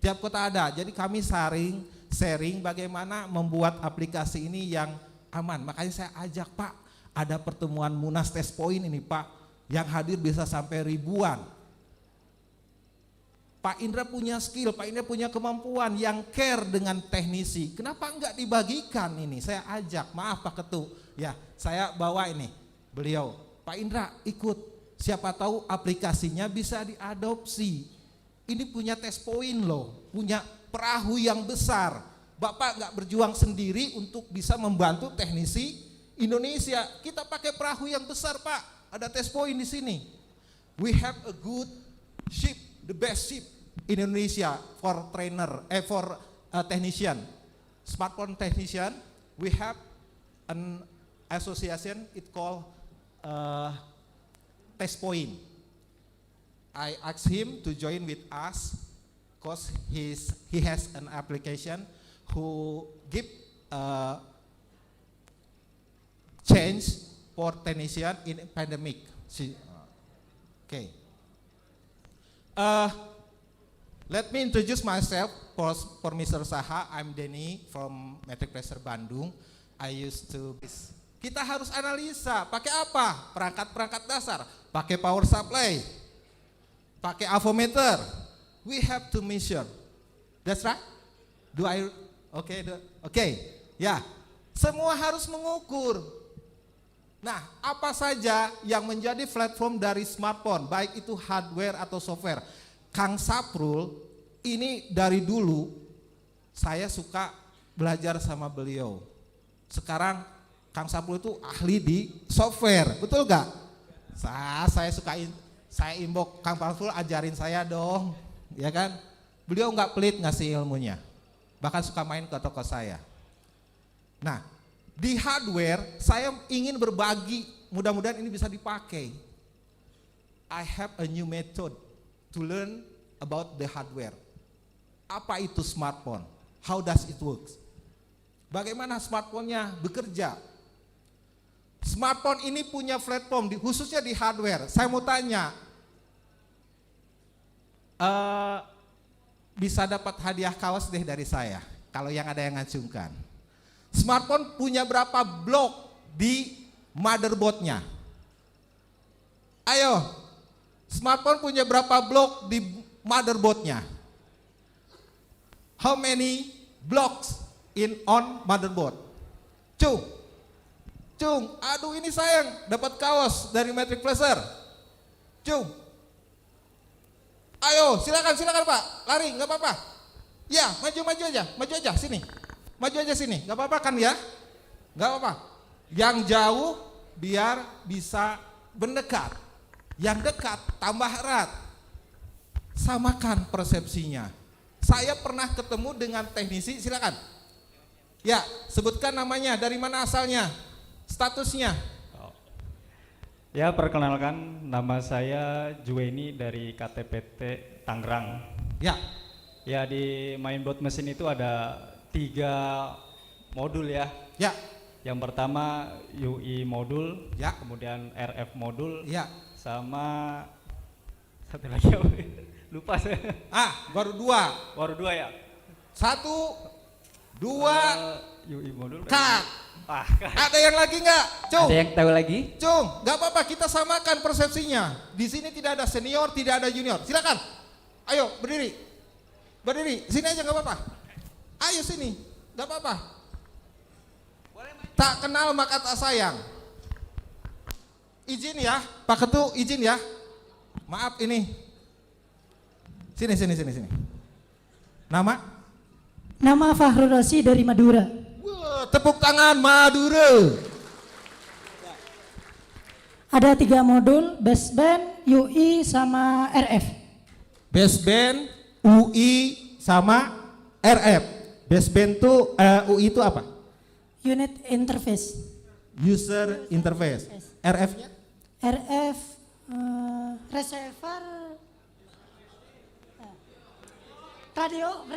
Tiap kota ada. Jadi kami sharing bagaimana membuat aplikasi ini yang aman. Makanya saya ajak, Pak, ada pertemuan Munas Test Point ini Pak, yang hadir bisa sampai ribuan. Pak Indra punya skill, Pak Indra punya kemampuan yang care dengan teknisi. Kenapa enggak dibagikan ini? Saya ajak, maaf Pak Ketu, ya saya bawa ini beliau. Pak Indra ikut, siapa tahu aplikasinya bisa diadopsi. Ini punya Test Point loh, punya perahu yang besar. Bapak enggak berjuang sendiri untuk bisa membantu teknisi Indonesia. Kita pakai perahu yang besar Pak, ada Test Point di sini. We have a good ship, the best ship in Indonesia for technician, smartphone technician. We have an association, it called Test Point. I asked him to join with us because he has an application who give change for technician in pandemic. Okay. Let me introduce myself for Mr. Saha. I'm Denny from Matric Flasher Bandung. I used to. Kita harus analisa. Pakai apa? Perangkat-perangkat dasar. Pakai power supply. Pakai avometer. We have to measure. That's right. Do I? Okay. Ya. Semua harus mengukur. Nah, apa saja yang menjadi platform dari smartphone, baik itu hardware atau software? Kang Saprul ini dari dulu saya suka belajar sama beliau. Sekarang Kang Saprul itu ahli di software, betul gak? Saya inbox Kang Saprul, ajarin saya dong, ya kan? Beliau nggak pelit ngasih ilmunya, bahkan suka main ke toko saya. Nah, di hardware saya ingin berbagi, mudah-mudahan ini bisa dipakai. I have a new method to learn about the hardware. Apa itu smartphone? How does it work? Bagaimana smartphone-nya bekerja? Smartphone ini punya platform, khususnya di hardware. Saya mau tanya, bisa dapat hadiah kaos deh dari saya, kalau yang ada yang ngacungkan. Smartphone punya berapa blok di motherboardnya? Ayo, smartphone punya berapa blok di motherboardnya? How many blocks on motherboard? Cung, aduh ini sayang, dapat kaos dari Matrix Pleasure. Cung, ayo silakan Pak, lari nggak apa-apa. Ya maju aja sini, maju aja sini, nggak apa-apa kan ya? Nggak apa-apa. Yang jauh biar bisa mendekat, yang dekat tambah erat. Samakan persepsinya. Saya pernah ketemu dengan teknisi, silakan. Ya, sebutkan namanya, dari mana asalnya, statusnya. Ya, perkenalkan, nama saya Juweni dari KTPT Tangerang. Ya. Ya, di mainboard mesin itu ada 3 modul ya. Ya. Yang pertama UI modul, Ya. kemudian RF modul, Ya. sama satu lagi apa? Lupa saya. Baru 2. Baru 2 ya. 1, 2, UI modul. cut. Kan? Ada yang lagi nggak? Cung. Ada yang tahu lagi? Cung, nggak apa-apa, kita samakan persepsinya. Di sini tidak ada senior, tidak ada junior. Silakan. Ayo berdiri. Sini aja nggak apa-apa. Ayo sini, nggak apa-apa. Tak kenal maka tak sayang. Izin ya, Pak Ketu, izin ya. Maaf ini. Sini. Nama Fahrul Rosi dari Madura. Wah, tepuk tangan Madura. Ada 3 modul, baseband, UI, sama RF. Baseband, UI, sama RF. Baseband tuh UI itu apa? Unit interface. User interface. RF-nya? RF, receiver, radio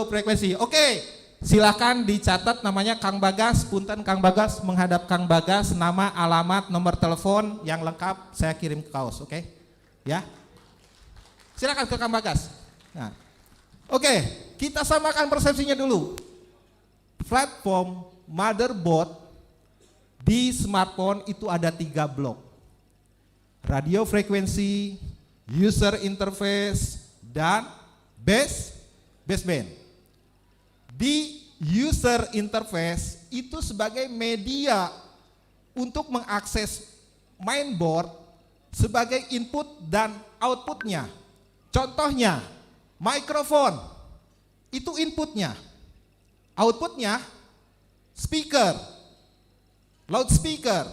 frekuensi. Oke, silakan dicatat namanya Kang Bagas. Punten Kang Bagas, menghadap Kang Bagas, nama, alamat, nomor telepon yang lengkap saya kirim ke kaos, oke? Ya. Silakan ke Kang Bagas. Nah. Oke, kita samakan persepsinya dulu. Platform motherboard di smartphone itu ada 3 blok. Radio frekuensi, user interface, dan baseband. Di user interface itu sebagai media untuk mengakses mainboard sebagai input dan outputnya. Contohnya, mikrofon itu inputnya, outputnya speaker, loudspeaker,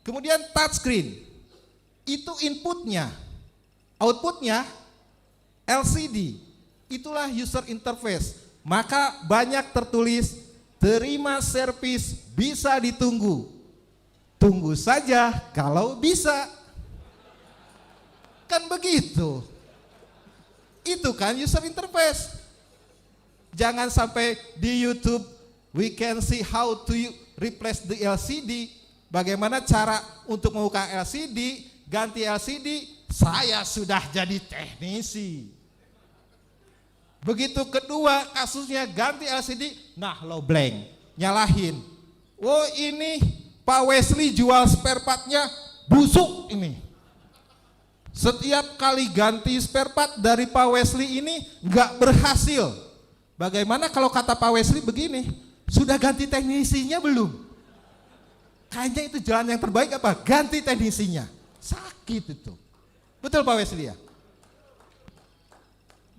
kemudian touchscreen itu inputnya, outputnya LCD, itulah user interface. Maka banyak tertulis terima servis bisa ditunggu. Tunggu saja kalau bisa. Kan begitu. Itu kan user interface. Jangan sampai di YouTube we can see how to replace the LCD. Bagaimana cara untuk membuka LCD, ganti LCD. Saya sudah jadi teknisi. Begitu kedua kasusnya ganti LCD, nah lo blank, nyalahin. Oh ini Pak Wesley jual spare partnya busuk ini. Setiap kali ganti spare part dari Pak Wesley ini nggak berhasil. Bagaimana kalau kata Pak Wesley begini, sudah ganti teknisinya belum? kayaknya itu jalan yang terbaik apa? Ganti teknisinya. Sakit itu. Betul Pak Wesley ya?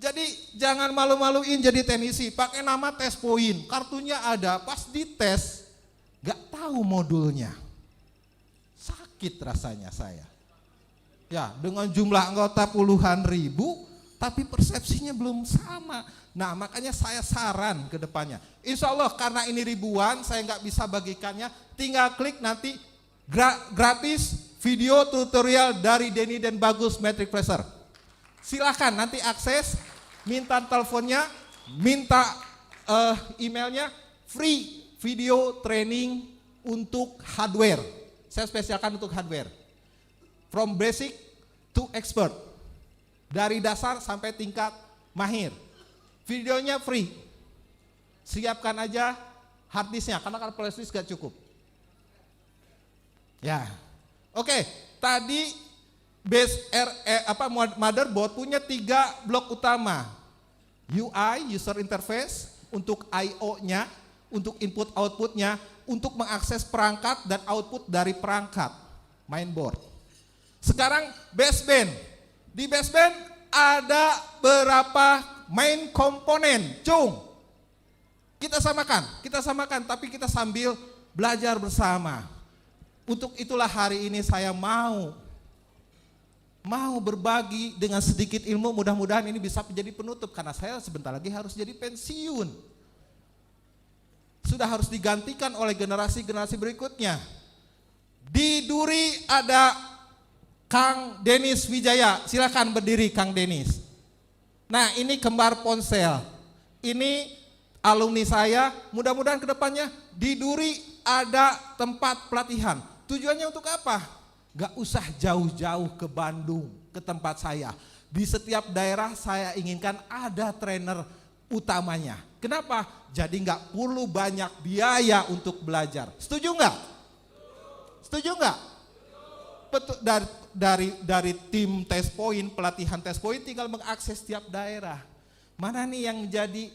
Jadi jangan malu-maluin jadi teknisi, pakai nama tes poin, kartunya ada, pas dites gak tahu modulnya. Sakit rasanya saya. Ya, dengan jumlah anggota puluhan ribu, tapi persepsinya belum sama. Nah, makanya saya saran ke depannya. Insya Allah karena ini ribuan, saya nggak bisa bagikannya, tinggal klik nanti gratis video tutorial dari Denny dan Bagus Metric Freezer. Silahkan nanti akses, minta teleponnya, minta emailnya, free video training untuk hardware. Saya spesialkan untuk hardware. From basic to expert. Dari dasar sampai tingkat mahir. Videonya free. Siapkan aja hard disknya, karena kalau flash disk gak cukup. Ya. Oke, tadi motherboard punya 3 blok utama. UI, user interface, untuk I/O-nya, untuk input outputnya, untuk mengakses perangkat dan output dari perangkat, mainboard. Sekarang baseband. Di baseband ada berapa main komponen? Cung. Kita samakan, tapi kita sambil belajar bersama. Untuk itulah hari ini saya mau berbagi dengan sedikit ilmu, mudah-mudahan ini bisa menjadi penutup karena saya sebentar lagi harus jadi pensiun. Sudah harus digantikan oleh generasi-generasi berikutnya. Di Duri ada Kang Denis Wijaya, silakan berdiri Kang Denis. Nah, ini kembar ponsel. Ini alumni saya, mudah-mudahan kedepannya di Duri ada tempat pelatihan. Tujuannya untuk apa? Gak usah jauh-jauh ke Bandung, ke tempat saya. Di setiap daerah saya inginkan ada trainer utamanya. Kenapa? Jadi gak perlu banyak biaya untuk belajar. Setuju nggak? Setuju nggak? Betul, dari tim tes point, pelatihan tes point tinggal mengakses setiap daerah. Mana nih yang menjadi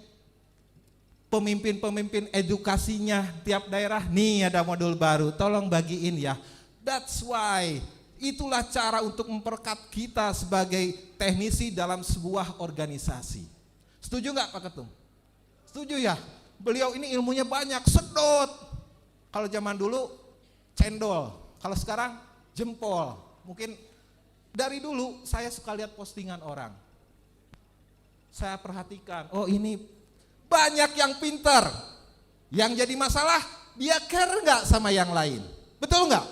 pemimpin-pemimpin edukasinya tiap daerah? Nih ada modul baru, tolong bagiin ya. That's why, itulah cara untuk memperkat kita sebagai teknisi dalam sebuah organisasi. Setuju nggak Pak Ketum? Setuju ya? Beliau ini ilmunya banyak, sedot. Kalau zaman dulu cendol, kalau sekarang jempol. Mungkin dari dulu saya suka lihat postingan orang. Saya perhatikan, oh ini banyak yang pintar. Yang jadi masalah, dia care nggak sama yang lain? Betul nggak?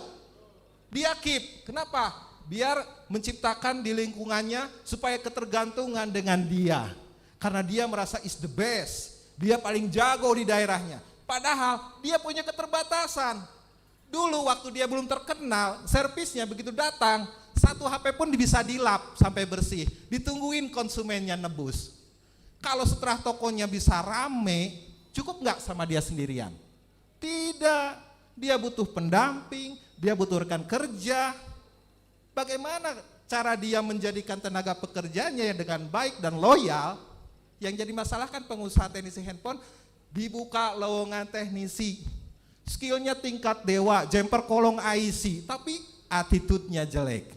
Dia keep, kenapa? Biar menciptakan di lingkungannya supaya ketergantungan dengan dia. Karena dia merasa is the best, dia paling jago di daerahnya. Padahal dia punya keterbatasan. Dulu waktu dia belum terkenal, servisnya begitu datang, 1 HP pun bisa dilap sampai bersih. Ditungguin konsumennya nebus. Kalau setelah tokonya bisa rame, cukup nggak sama dia sendirian? Tidak, dia butuh pendamping, dia butuh rekan kerja. Bagaimana cara dia menjadikan tenaga pekerjanya dengan baik dan loyal? Yang jadi masalah kan pengusaha teknisi handphone, dibuka lowongan teknisi, skillnya tingkat dewa, jumper kolong IC, tapi attitude-nya jelek.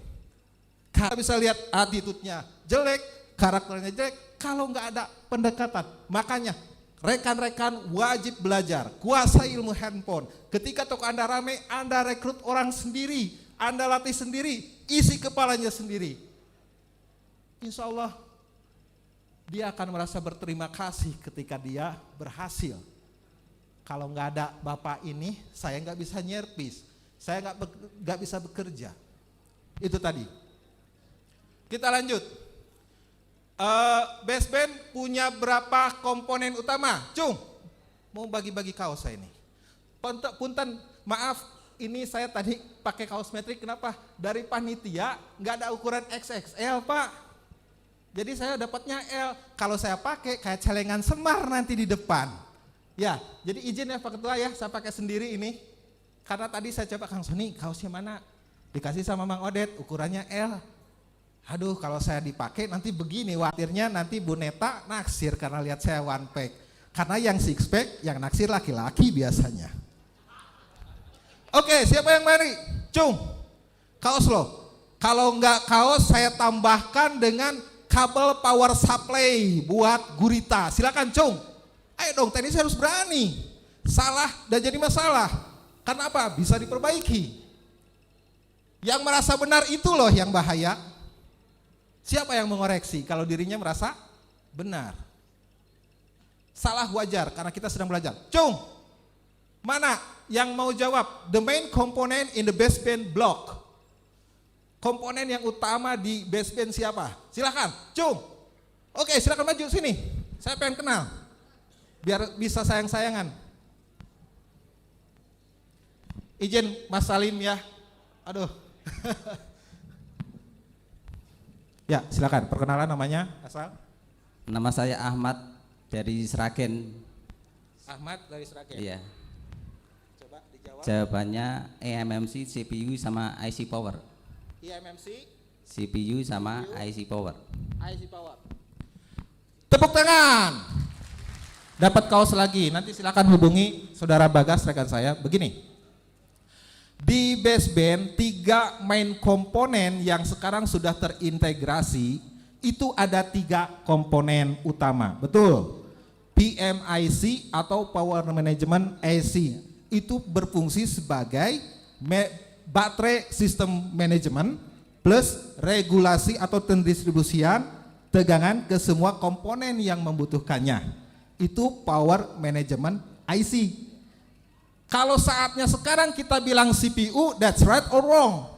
Kita bisa lihat attitude-nya jelek, karakternya jelek, kalau nggak ada pendekatan. Makanya rekan-rekan wajib belajar, kuasai ilmu handphone. Ketika toko Anda rame, Anda rekrut orang sendiri, Anda latih sendiri, isi kepalanya sendiri. Insya Allah dia akan merasa berterima kasih ketika dia berhasil. Kalau nggak ada bapak ini, saya nggak bisa nyerpis, saya nggak bisa bekerja. Itu tadi. Kita lanjut. Baseband punya berapa komponen utama? Cung, mau bagi-bagi kaos saya ini. Punten, maaf, ini saya tadi pakai kaos metrik. Kenapa? Dari panitia nggak ada ukuran XXL Pak. Jadi saya dapatnya L. Kalau saya pakai kayak celengan Semar nanti di depan. Ya, jadi izin ya Pak Ketua ya, saya pakai sendiri ini. Karena tadi saya coba Kang Sony, kaosnya mana? Dikasih sama Mang Odet, ukurannya L. Aduh, kalau saya dipakai nanti begini, khawatirnya nanti Bu Neta naksir karena lihat saya one pack. Karena yang six pack, yang naksir laki-laki biasanya. Oke, siapa yang berani? Cung, kaos lo. Kalau nggak kaos, saya tambahkan dengan kabel power supply buat gurita. Silakan Cung. Ayo dong, tenis harus berani. Salah dan jadi masalah. Karena apa? Bisa diperbaiki. Yang merasa benar itu loh yang bahaya. Siapa yang mengoreksi kalau dirinya merasa benar? Salah wajar karena kita sedang belajar. Cung, mana yang mau jawab? The main component in the baseband block. Komponen yang utama di baseband siapa? Silakan, Cung. Oke, silakan maju sini. Saya pengen kenal. Biar bisa sayang-sayangan. Izin Mas Salim ya. Aduh. Ya, silakan. Perkenalan namanya, asal. Nama saya Ahmad dari Sragen. Ahmad dari Sragen. Iya. Coba dijawab. Jawabannya eMMC, CPU sama IC power. eMMC, CPU sama IC power. IC power. Tepuk tangan. Dapat kaos lagi. Nanti silakan hubungi Saudara Bagas rekan saya. Begini. Di baseband 3 main komponen yang sekarang sudah terintegrasi itu ada 3 komponen utama, betul? PMIC atau Power Management IC itu berfungsi sebagai baterai sistem manajemen plus regulasi atau pendistribusian tegangan ke semua komponen yang membutuhkannya. Itu Power Management IC. Kalau saatnya sekarang kita bilang CPU, that's right or wrong?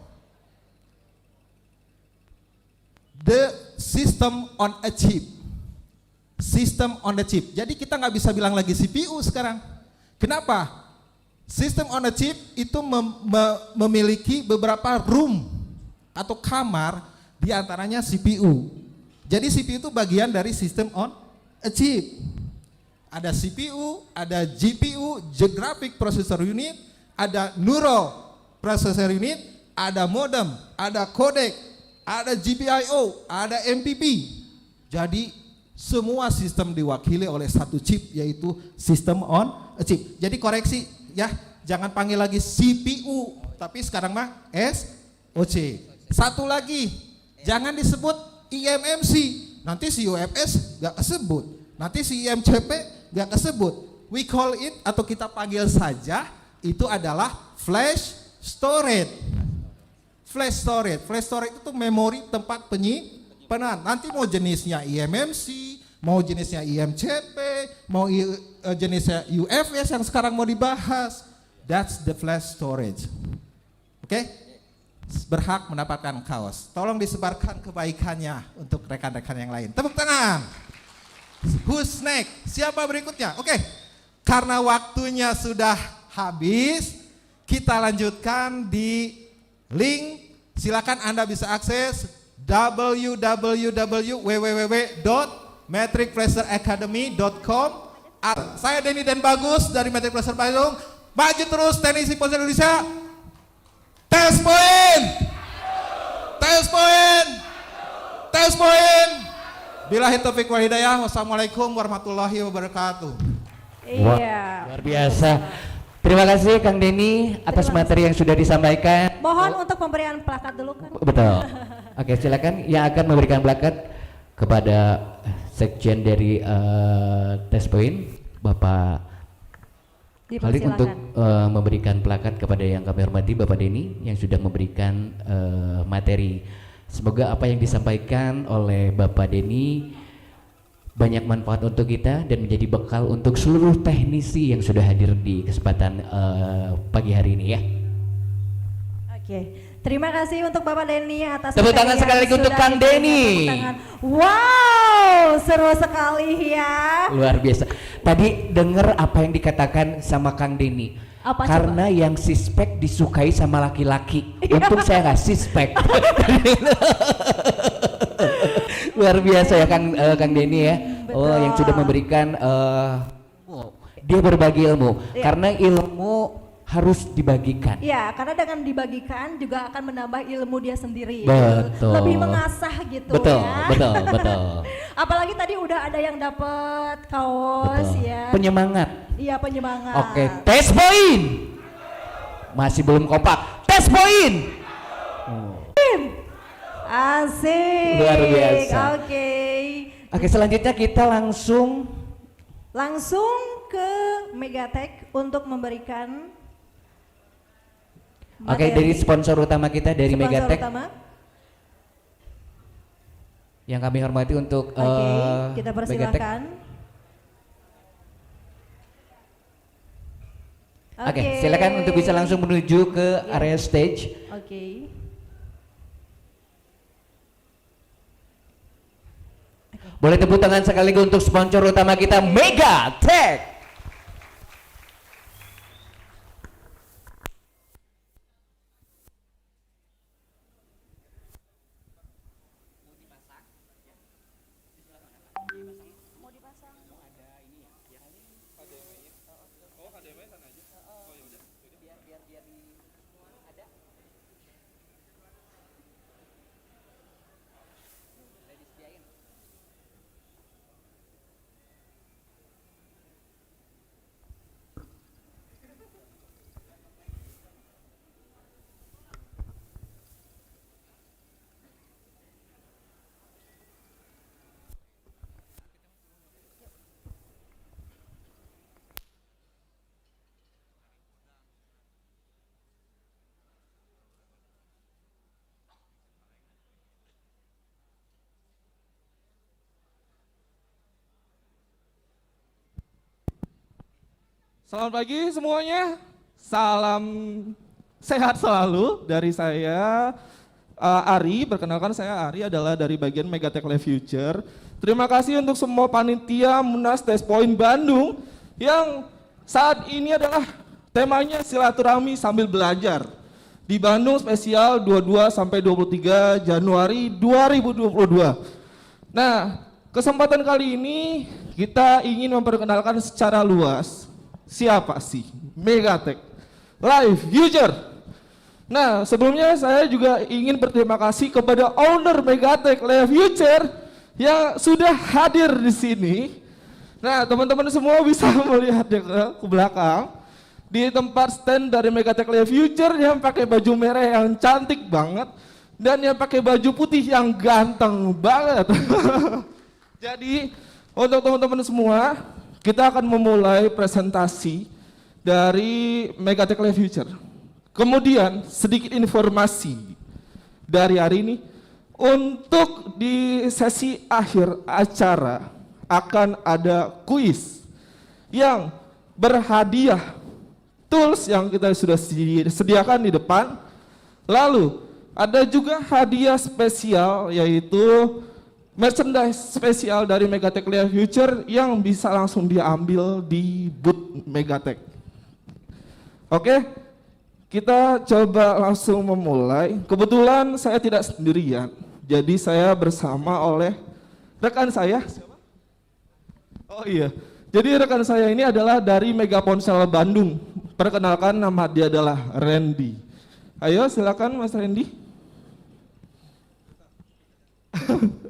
The system on a chip. System on a chip. Jadi kita nggak bisa bilang lagi CPU sekarang. Kenapa? System on a chip itu memiliki beberapa room atau kamar, diantaranya CPU. Jadi CPU itu bagian dari system on a chip. Ada CPU, ada GPU, Graphic Processor Unit, ada Neural Processor Unit, ada modem, ada codec, ada GPIO, ada MPP. Jadi semua sistem diwakili oleh satu chip, yaitu System on a Chip. Jadi koreksi ya, jangan panggil lagi CPU, tapi sekarang mah SOC. Satu lagi, jangan disebut eMMC, nanti si UFS gak kesebut, nanti si IMCP gak kesebut. We call it atau kita panggil saja itu adalah flash storage. Flash storage. Flash storage itu memori tempat penyimpanan. Nanti mau jenisnya eMMC, mau jenisnya IMCP, mau jenisnya UFS yang sekarang mau dibahas. That's the flash storage. Oke? Berhak mendapatkan kaos. Tolong disebarkan kebaikannya untuk rekan-rekan yang lain. Tepuk tangan. Who's next? Siapa berikutnya? Oke, karena waktunya sudah habis, kita lanjutkan di link. Silakan Anda bisa akses www.matrixflasheracademy.com. Saya Denny dan Bagus dari Matrix Flasher Bandung. Maju terus teknisi ponsel Indonesia. Tes poin. Tes poin. Tes poin. Billahi taufiq wal hidayah. Wassalamualaikum warahmatullahi wabarakatuh. Iya. Luar biasa. Terima kasih Kang Denny atas materi yang sudah disampaikan. Mohon untuk pemberian plakat dulu kan. Betul. Oke, silakan yang akan memberikan plakat kepada sekjen dari Tes Point, Bapak Khalid, untuk memberikan plakat kepada yang kami hormati Bapak Denny yang sudah memberikan materi. Semoga apa yang disampaikan oleh Bapak Denny banyak manfaat untuk kita dan menjadi bekal untuk seluruh teknisi yang sudah hadir di kesempatan pagi hari ini ya. Oke, terima kasih untuk Bapak Denny atas tepuk tangan sekali lagi untuk Kang Denny. Wow, seru sekali ya. Luar biasa. Tadi dengar apa yang dikatakan sama Kang Denny. Apa karena coba? Yang sispek disukai sama laki-laki. Untung saya nggak sispek. Luar biasa ya Kang Denny ya. Betul. Oh, yang sudah memberikan dia berbagi ilmu. Ya. Karena ilmu harus dibagikan. Ya, karena dengan dibagikan juga akan menambah ilmu dia sendiri. Betul. Lebih mengasah gitu betul, ya. Betul. Apalagi tadi udah ada yang dapat kaos betul. ya. Penyemangat. Iya, penyemangat. Oke, tes poin. Masih belum kompak. Tes poin. Asik. Luar biasa. Oke. Oke, selanjutnya kita langsung ke Megatech untuk memberikan Oke, dari sponsor utama kita dari sponsor Megatech utama. yang kami hormati untuk Oke, kita Megatech. persilahkan. Oke, silakan untuk bisa langsung menuju ke area stage. Oke. Boleh tepuk tangan sekali lagi untuk sponsor utama kita Megatech. Selamat pagi semuanya, salam sehat selalu dari saya Ari. Perkenalkan, saya Ari, adalah dari bagian Megatech Live Future. Terima kasih untuk semua panitia Munas Tes Point Bandung yang saat ini adalah temanya silaturahmi sambil belajar di Bandung spesial 22 sampai 23 Januari 2022. Nah, kesempatan kali ini kita ingin memperkenalkan secara luas siapa sih Megatech Live Future. Nah, sebelumnya saya juga ingin berterima kasih kepada owner Megatech Live Future yang sudah hadir di sini. Nah, teman-teman semua bisa melihat ke belakang di tempat stand dari Megatech Live Future yang pakai baju merah yang cantik banget dan yang pakai baju putih yang ganteng banget. Jadi, untuk teman-teman semua, kita akan memulai presentasi dari Megatech Live Future. Kemudian sedikit informasi dari hari ini. Untuk di sesi akhir acara akan ada kuis yang berhadiah tools yang kita sudah sediakan di depan. Lalu ada juga hadiah spesial yaitu merchandise spesial dari Megatech Live Future yang bisa langsung diambil di booth Megatech. Oke, kita coba langsung memulai. Kebetulan saya tidak sendirian, jadi saya bersama oleh rekan saya. Oh iya, jadi rekan saya ini adalah dari Mega Ponsel Bandung. Perkenalkan, nama dia adalah Randy. Ayo silakan Mas Randy.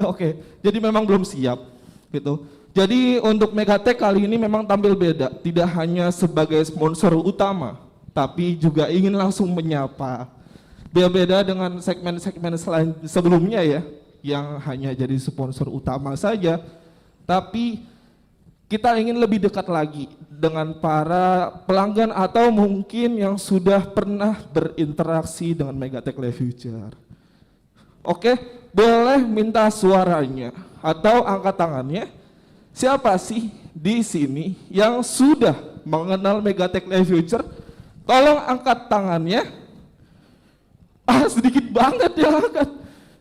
Oke, jadi memang belum siap gitu. Jadi untuk Megatech kali ini memang tampil beda, tidak hanya sebagai sponsor utama, tapi juga ingin langsung menyapa. Beda dengan segmen-segmen sebelumnya ya, yang hanya jadi sponsor utama saja, tapi kita ingin lebih dekat lagi dengan para pelanggan atau mungkin yang sudah pernah berinteraksi dengan Megatech Live Future. Oke, boleh minta suaranya atau angkat tangannya. Siapa sih di sini yang sudah mengenal Megatech Live Future? Tolong angkat tangannya. Sedikit banget ya angkat.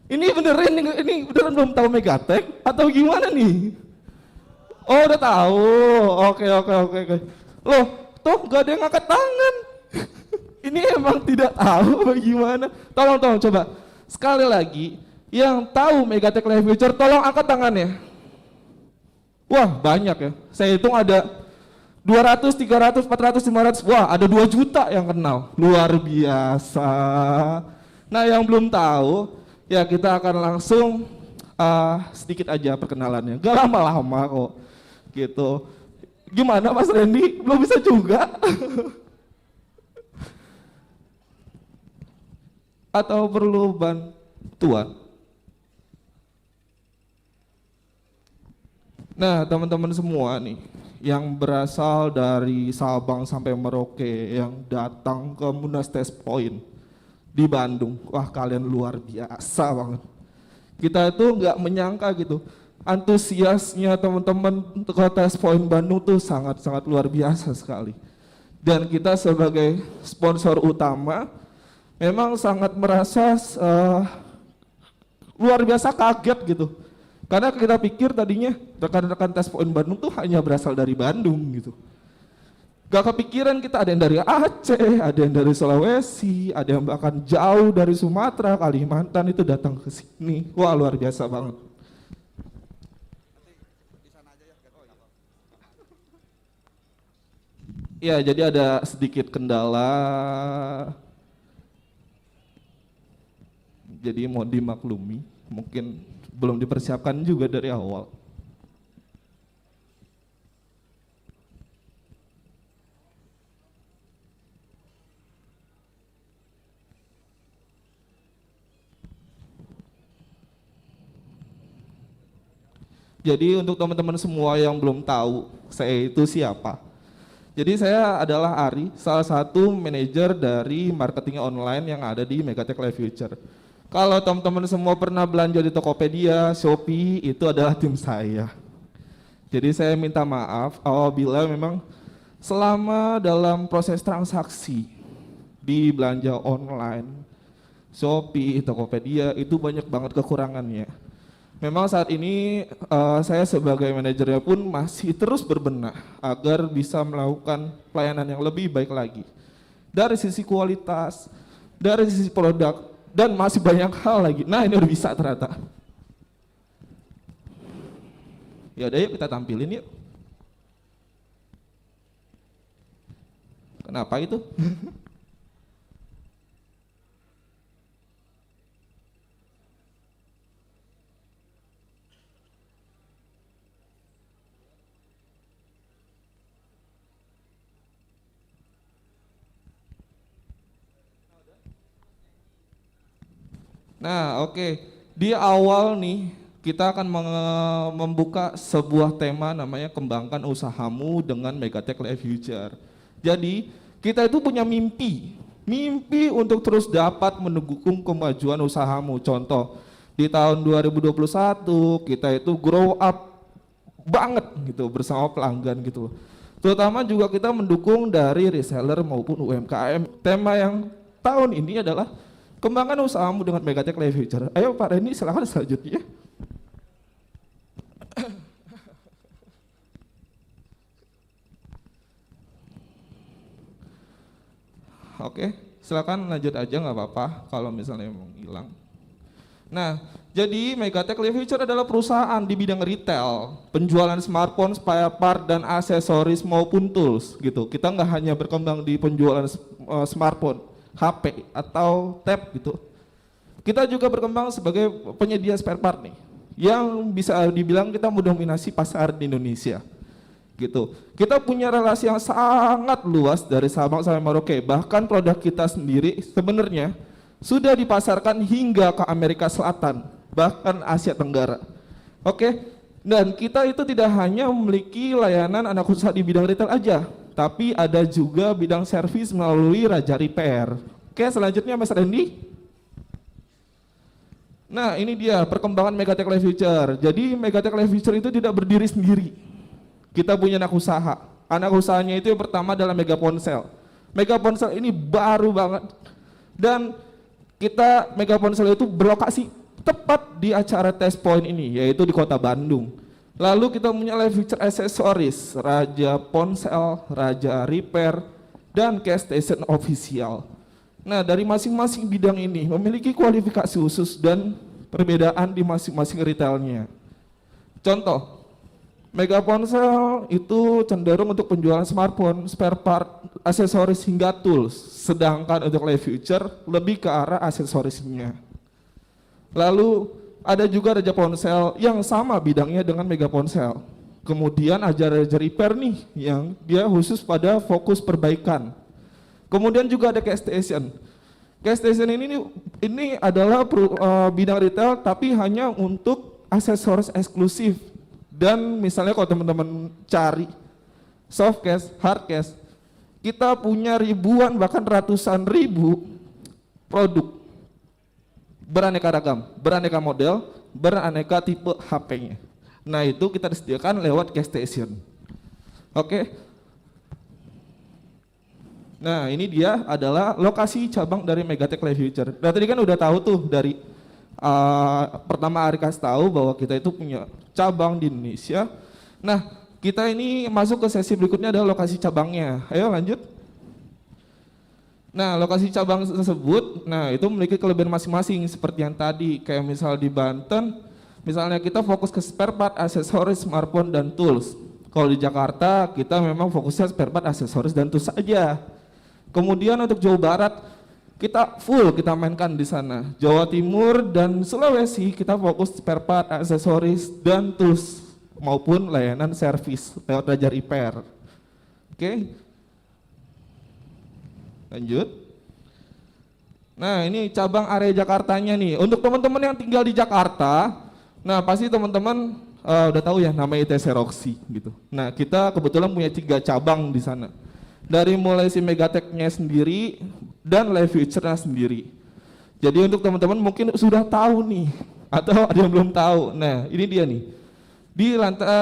Ini beneran belum tahu Megatech atau gimana nih? Oh, udah tahu. Oke. Loh, tuh gak ada yang angkat tangan. Ini emang tidak tahu bagaimana. Tolong coba. Sekali lagi, yang tahu Megatech Live Future tolong angkat tangannya. Wah, banyak ya. Saya hitung ada 200, 300, 400, 500. Wah, ada 2 juta yang kenal. Luar biasa. Nah, yang belum tahu, ya kita akan langsung sedikit aja perkenalannya. Gak lama-lama kok. Gitu. Gimana Mas Randy? Belum bisa juga? atau perlu bantuan? Nah, teman-teman semua nih yang berasal dari Sabang sampai Merauke yang datang ke Munas Test Point di Bandung, wah kalian luar biasa banget. Kita itu nggak menyangka gitu, antusiasnya teman-teman ke Test Point Bandung tuh sangat-sangat luar biasa sekali. Dan kita sebagai sponsor utama memang sangat merasa luar biasa kaget gitu. Karena kita pikir tadinya rekan-rekan Test Point Bandung tuh hanya berasal dari Bandung gitu. Gak kepikiran kita ada yang dari Aceh, ada yang dari Sulawesi, ada yang bahkan jauh dari Sumatera, Kalimantan itu datang ke sini. Wah luar biasa banget. Ya jadi ada sedikit kendala. Jadi mau dimaklumi, mungkin belum dipersiapkan juga dari awal. Jadi untuk teman-teman semua yang belum tahu saya itu siapa. Jadi saya adalah Ari, salah satu manajer dari marketing online yang ada di Megatech Live Future. Kalau teman-teman semua pernah belanja di Tokopedia, Shopee, itu adalah tim saya. Jadi saya minta maaf apabila memang selama dalam proses transaksi di belanja online, Shopee, Tokopedia, itu banyak banget kekurangannya. Memang saat ini saya sebagai manajernya pun masih terus berbenah agar bisa melakukan pelayanan yang lebih baik lagi. Dari sisi kualitas, dari sisi produk, dan masih banyak hal lagi. Nah ini udah bisa ternyata. Ya udah yuk kita tampilin yuk. Kenapa itu? Nah oke, di awal nih kita akan membuka sebuah tema namanya kembangkan usahamu dengan Megatech Live Future. Jadi kita itu punya mimpi untuk terus dapat mendukung kemajuan usahamu. Contoh, di tahun 2021 kita itu grow up banget gitu bersama pelanggan gitu. Terutama juga kita mendukung dari reseller maupun UMKM. Tema yang tahun ini adalah kembangkan usahamu dengan Megatech Live Future. Ayo Pak Reni silakan selanjutnya. Oke, silakan lanjut aja nggak apa-apa kalau misalnya mau hilang. Nah, jadi Megatech Live Future adalah perusahaan di bidang retail, penjualan smartphone, spare part dan aksesoris maupun tools gitu. Kita nggak hanya berkembang di penjualan smartphone, HP atau tab gitu. Kita juga berkembang sebagai penyedia spare part nih, yang bisa dibilang kita mendominasi pasar di Indonesia. Gitu. Kita punya relasi yang sangat luas dari Sabang sampai Merauke. Bahkan produk kita sendiri sebenarnya sudah dipasarkan hingga ke Amerika Selatan, bahkan Asia Tenggara. Oke. Dan kita itu tidak hanya memiliki layanan anak usaha di bidang retail aja, tapi ada juga bidang servis melalui Raja Repair. Oke, selanjutnya Mas Randy. Nah, ini dia perkembangan Megatech Live Future. Jadi Megatech Live Future itu tidak berdiri sendiri. Kita punya anak usaha. Anak usahanya itu yang pertama adalah Mega Ponsel. Mega Ponsel ini baru banget. Dan kita Mega Ponsel itu berlokasi tepat di acara Test Point ini, yaitu di Kota Bandung. Lalu kita punya Live Future Accessories, Raja Ponsel, Raja Repair, dan Cash Station Official. Nah, dari masing-masing bidang ini memiliki kualifikasi khusus dan perbedaan di masing-masing retailnya. Contoh, Mega Ponsel itu cenderung untuk penjualan smartphone, spare part, aksesoris hingga tools. Sedangkan untuk Live Future lebih ke arah aksesorisnya. Lalu ada juga Raja Ponsel yang sama bidangnya dengan Mega Ponsel. Kemudian ada Raja Repair nih yang dia khusus pada fokus perbaikan. Kemudian juga ada Cash Station. Gas station ini adalah bidang retail tapi hanya untuk aksesoris eksklusif. Dan misalnya kalau teman-teman cari soft case, hard case, kita punya ribuan bahkan ratusan ribu produk beraneka ragam, beraneka model, beraneka tipe HP-nya. Nah itu kita disediakan lewat gas station. Oke. Nah ini dia adalah lokasi cabang dari Megatech Live Future. Nah tadi kan udah tahu tuh dari pertama Ari kasih tahu bahwa kita itu punya cabang di Indonesia. Nah kita ini masuk ke sesi berikutnya adalah lokasi cabangnya. Ayo lanjut. Nah lokasi cabang tersebut, nah itu memiliki kelebihan masing-masing seperti yang tadi. Kayak misal di Banten, misalnya kita fokus ke spare part, aksesoris, smartphone, dan tools. Kalau di Jakarta kita memang fokusnya spare part, aksesoris, dan tools saja. Kemudian untuk Jawa Barat kita mainkan di sana. Jawa Timur dan Sulawesi kita fokus spare part, aksesoris, dan tools maupun layanan servis lewat Raja Repair. Oke. Lanjut. Nah, ini cabang area Jakartanya nih. Untuk teman-teman yang tinggal di Jakarta, nah pasti teman-teman udah tahu ya nama ITC Roxy gitu. Nah, kita kebetulan punya 3 cabang di sana. Dari mulai si Megatech-nya sendiri dan Live Future-nya sendiri. Jadi untuk teman-teman mungkin sudah tahu nih atau ada yang belum tahu. Nah, ini dia nih.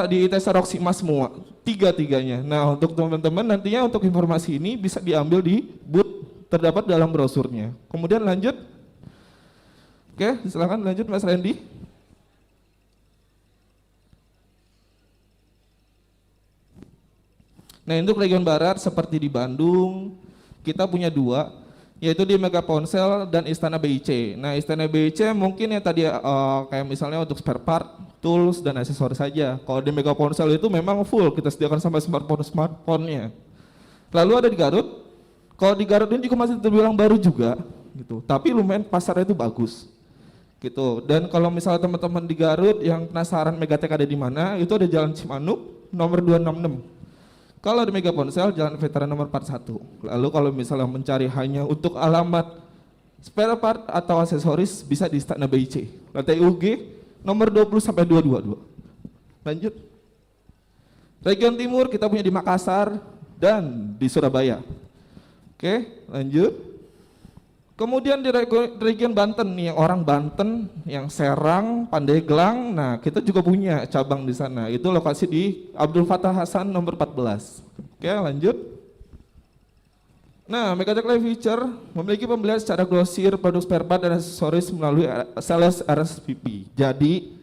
Di ITC Roxy Mas semua, 3-tiganya. Nah, untuk teman-teman nantinya untuk informasi ini bisa diambil di booth terdapat dalam brosurnya. Kemudian lanjut. Oke, silakan lanjut Mas Randy. Nah untuk region barat seperti di Bandung, kita punya 2, yaitu di Mega Ponsel dan Istana BIC. Nah Istana BIC mungkin yang tadi kayak misalnya untuk spare part, tools, dan aksesoris saja. Kalau di Mega Ponsel itu memang full, kita sediakan sampai smartphone-nya. Lalu ada di Garut, kalau di Garut ini juga masih terbilang baru juga, gitu. Tapi lumayan pasarnya itu bagus. Gitu. Dan kalau misalnya teman-teman di Garut yang penasaran Megatech ada di mana, itu ada Jalan Cimanuk nomor 266. Kalau di Mega Ponsel, Jalan Veteran nomor 41. Lalu kalau misalnya mencari hanya untuk alamat spare part atau aksesoris, bisa di Istana BIC. Lantai UG, nomor 20 sampai 222. Lanjut. Region Timur kita punya di Makassar dan di Surabaya. Oke, lanjut. Kemudian di region Banten nih, yang orang Banten, yang Serang, Pandeglang, nah kita juga punya cabang di sana. Itu lokasi di Abdul Fattah Hasan nomor 14. Oke, lanjut. Nah, Megatech Live Future memiliki pembelian secara grosir produk spare part dan aksesoris melalui sales RSVP. Jadi,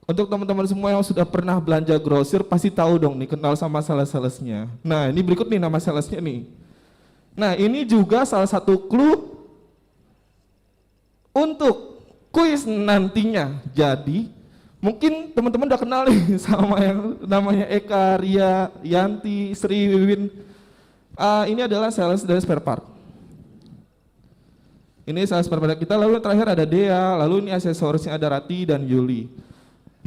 untuk teman-teman semua yang sudah pernah belanja grosir pasti tahu dong nih, kenal sama sales-salesnya. Nah, ini berikut nih nama salesnya nih. Nah, ini juga salah satu clue untuk kuis nantinya. Jadi mungkin teman-teman udah kenal nih sama yang namanya Eka, Ria, Yanti, Sri, Wiwin. Ini adalah sales dari spare part. Ini sales spare part kita. Lalu yang terakhir ada Dea. Lalu ini aksesorisnya ada Rati dan Yuli.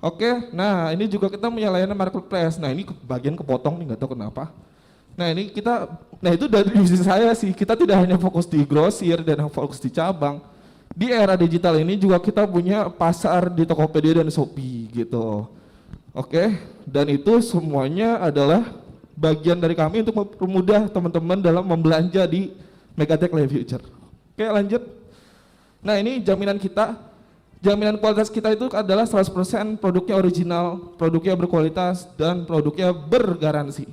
Oke, nah ini juga kita punya layanan marketplace. Nah ini bagian kepotong nih, nggak tahu kenapa. Nah ini kita, nah itu dari divisi saya sih. Kita tidak hanya fokus di grosir dan fokus di cabang. Di era digital ini juga kita punya pasar di Tokopedia dan Shopee gitu. Oke, dan itu semuanya adalah bagian dari kami untuk mempermudah teman-teman dalam membelanja di Megatech Live Future. Oke, lanjut. Nah, ini jaminan kita. Jaminan kualitas kita itu adalah 100% produknya original, produknya berkualitas, dan produknya bergaransi.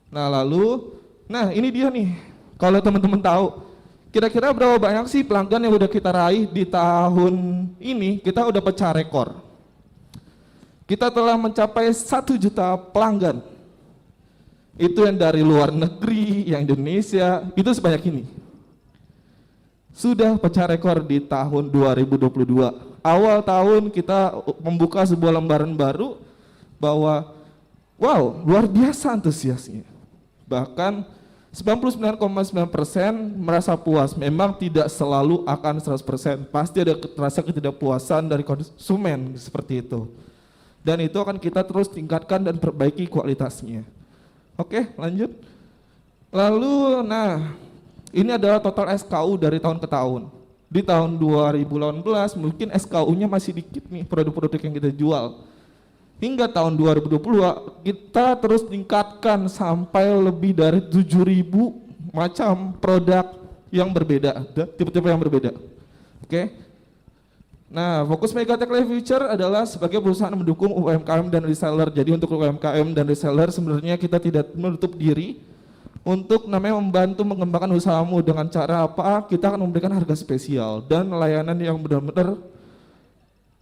Nah, lalu, nah ini dia nih. Kalau teman-teman tahu, kira-kira berapa banyak sih pelanggan yang udah kita raih di tahun ini? Kita udah pecah rekor. Kita telah mencapai 1 juta pelanggan. Itu yang dari luar negeri, yang Indonesia, itu sebanyak ini. Sudah pecah rekor di tahun 2022. Awal tahun kita membuka sebuah lembaran baru bahwa wow, luar biasa antusiasnya. Bahkan 99,9% merasa puas. Memang tidak selalu akan 100%. Pasti ada rasa ketidakpuasan dari konsumen seperti itu. Dan itu akan kita terus tingkatkan dan perbaiki kualitasnya. Oke, lanjut. Lalu, nah, Ini adalah total SKU dari tahun ke tahun. Di tahun 2018 mungkin SKU-nya masih dikit nih produk-produk yang kita jual. Hingga tahun 2020 kita terus tingkatkan sampai lebih dari 7.000 macam produk yang berbeda, tipe-tipe yang berbeda. Oke. Nah, fokus Megatech Life Future adalah sebagai perusahaan mendukung UMKM dan reseller. Jadi untuk UMKM dan reseller sebenarnya kita tidak menutup diri untuk namanya membantu mengembangkan usahamu dengan cara apa? Kita akan memberikan harga spesial dan layanan yang benar-benar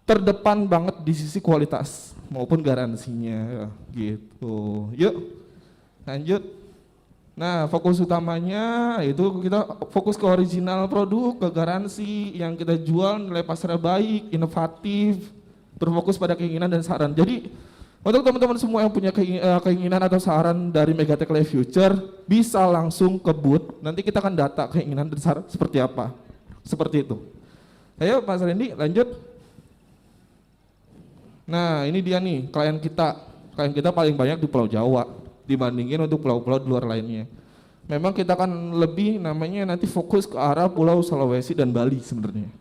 terdepan banget di sisi kualitas maupun garansinya gitu. Yuk, lanjut. Nah, fokus utamanya itu kita fokus ke original produk, ke garansi yang kita jual, nilai pasarnya baik, inovatif, berfokus pada keinginan dan saran. Jadi untuk teman-teman semua yang punya keinginan atau saran dari Megatech Life Future bisa langsung ke booth. Nanti kita akan data keinginan dan saran seperti apa. Seperti itu. Ayo Mas Randy lanjut. Nah, ini dia nih klien kita. Klien kita paling banyak di Pulau Jawa dibandingin untuk pulau-pulau di luar lainnya. Memang kita akan lebih namanya nanti fokus ke arah Pulau Sulawesi dan Bali sebenarnya.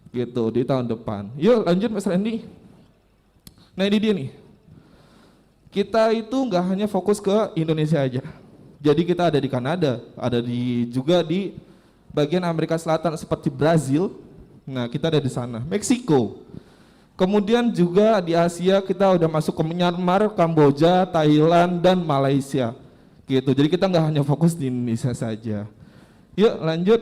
Gitu di tahun depan. Yuk lanjut Mas Randy. Nah ini dia nih. Kita itu nggak hanya fokus ke Indonesia aja. Jadi kita ada di Kanada, ada juga di bagian Amerika Selatan seperti Brazil. Nah kita ada di sana. Meksiko. Kemudian juga di Asia kita udah masuk ke Myanmar, Kamboja, Thailand, dan Malaysia. Gitu. Jadi kita nggak hanya fokus di Indonesia saja. Yuk lanjut.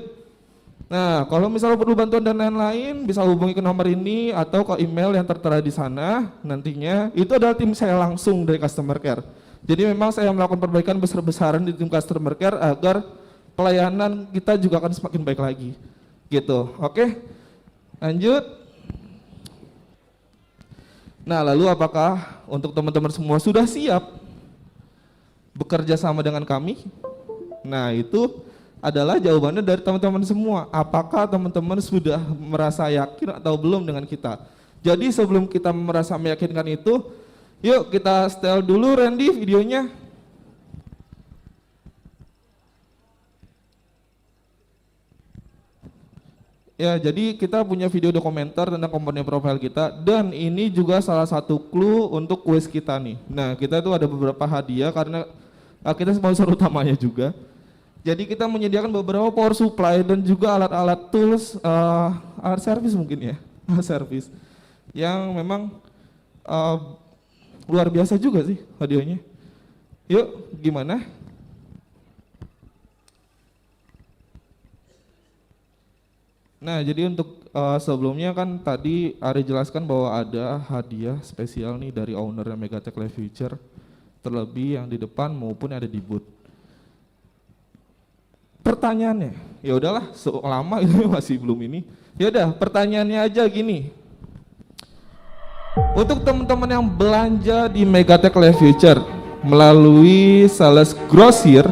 Nah kalau misalnya perlu bantuan dan lain-lain bisa hubungi ke nomor ini atau ke email yang tertera di sana nantinya. Itu adalah tim saya langsung dari Customer Care. Jadi memang saya melakukan perbaikan besar-besaran di tim Customer Care agar pelayanan kita juga akan semakin baik lagi. Gitu. Oke. Lanjut. Nah lalu apakah untuk teman-teman semua sudah siap bekerja sama dengan kami? Nah itu adalah jawabannya dari teman-teman semua. Apakah teman-teman sudah merasa yakin atau belum dengan kita? Jadi sebelum kita merasa meyakinkan itu, yuk kita setel dulu Randy videonya. Ya, jadi kita punya video dokumenter tentang komponen profil kita dan ini juga salah satu clue untuk kuis kita nih. Nah, kita tuh ada beberapa hadiah karena kita sponsor utamanya juga. Jadi kita menyediakan beberapa power supply dan juga alat-alat tools, alat service mungkin ya, alat service yang memang luar biasa juga sih hadiahnya. Yuk, gimana? Nah, jadi untuk sebelumnya kan tadi Ari jelaskan bahwa ada hadiah spesial nih dari owner Megatech Life Future, terlebih yang di depan maupun yang ada di booth. Pertanyaannya, ya udahlah, selama itu masih belum ini. Ya udah, pertanyaannya aja gini. Untuk teman-teman yang belanja di Megatech Life Future melalui sales grosir,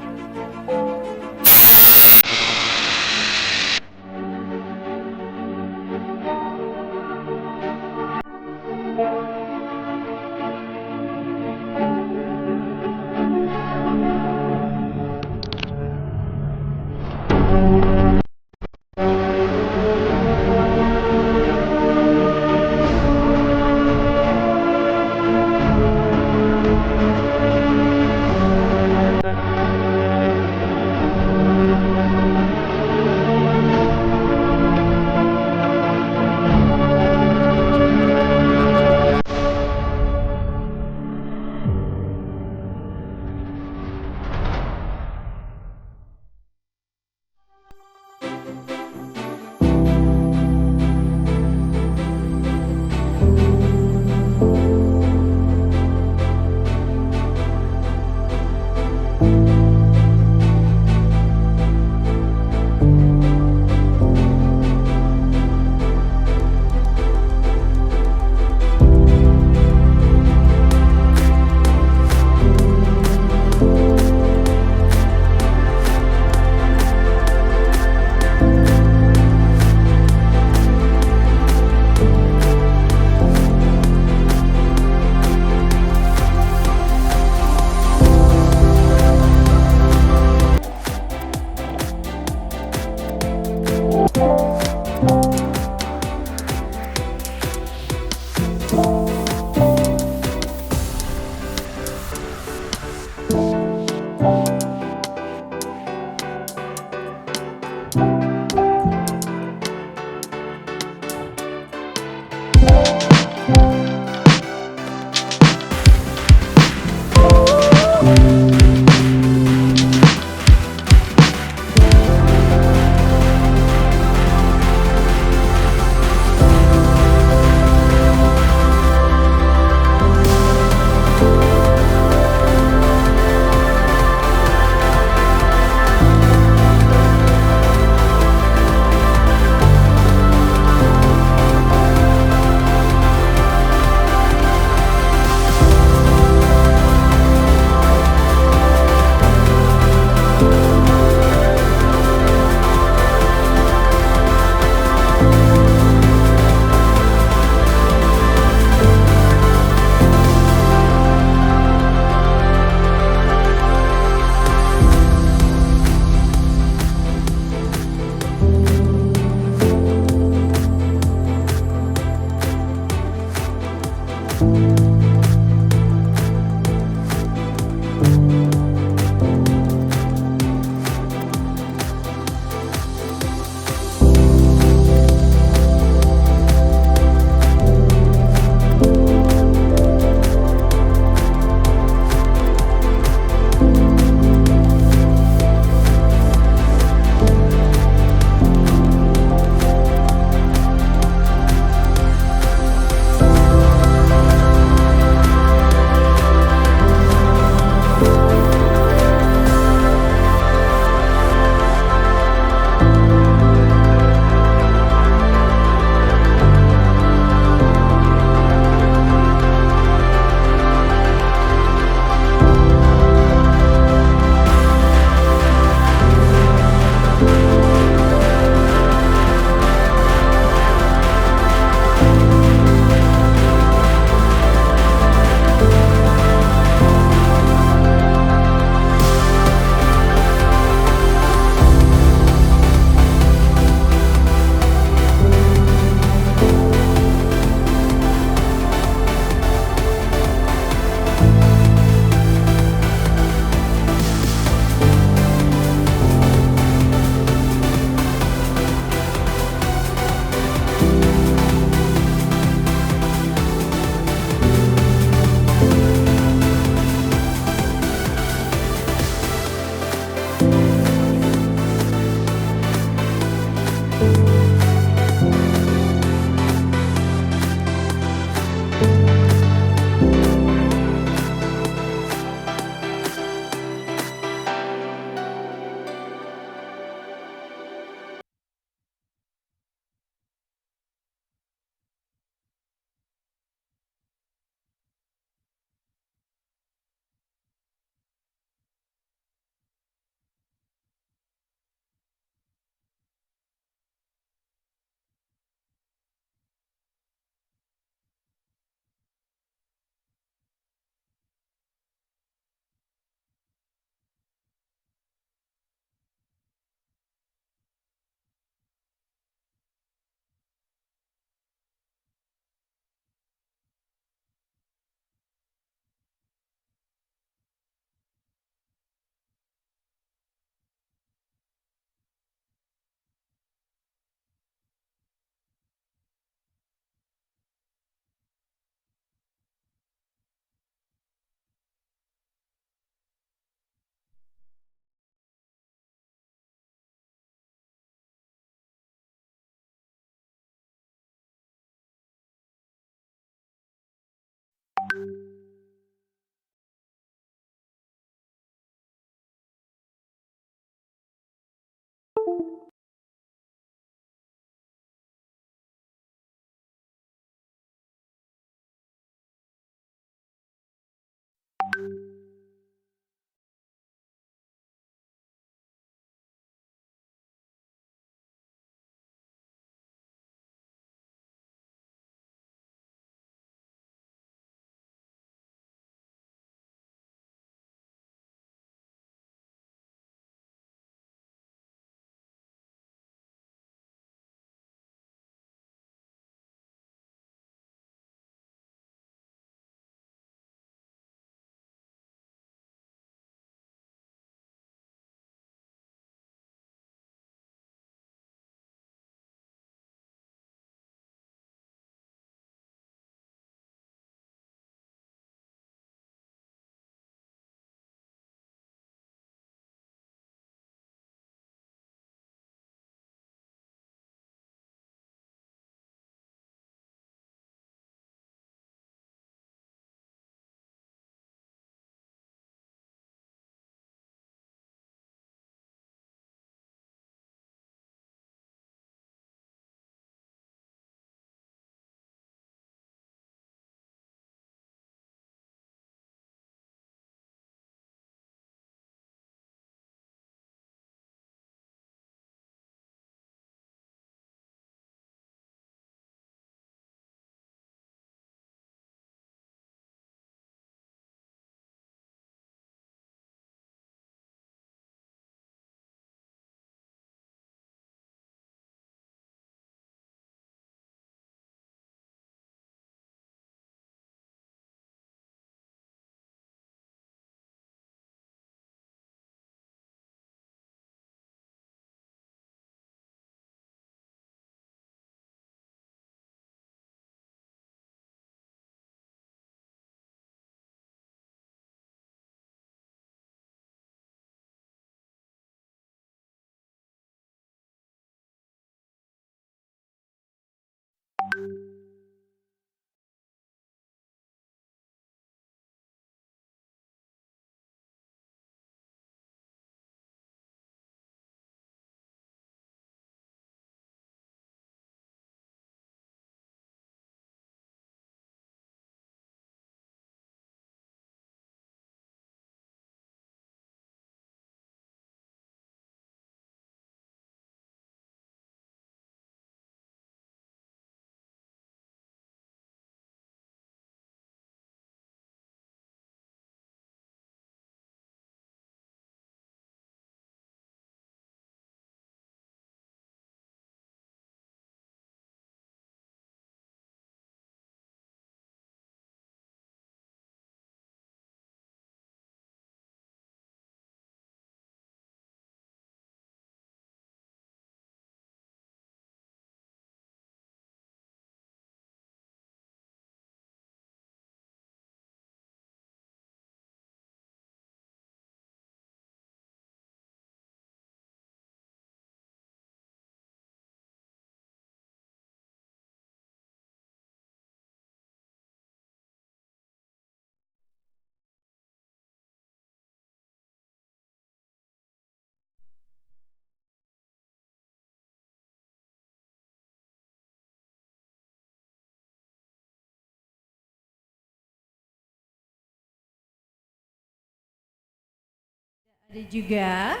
Ada juga.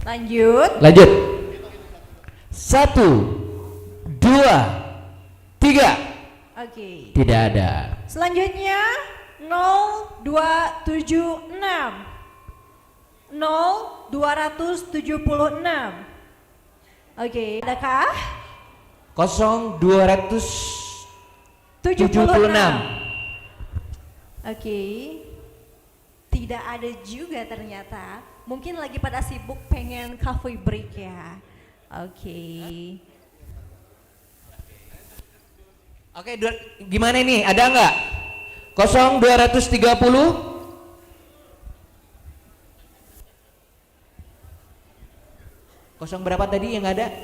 Lanjut. Lanjut. 1, 2, 3. Oke. Tidak ada. Selanjutnya 0276. 0276. Oke, adakah? 0276. Oke. Tidak ada juga ternyata. Mungkin lagi pada sibuk pengen coffee break ya. Oke. Oke, gimana ini? Ada nggak? 0230. Kosong berapa tadi yang ada?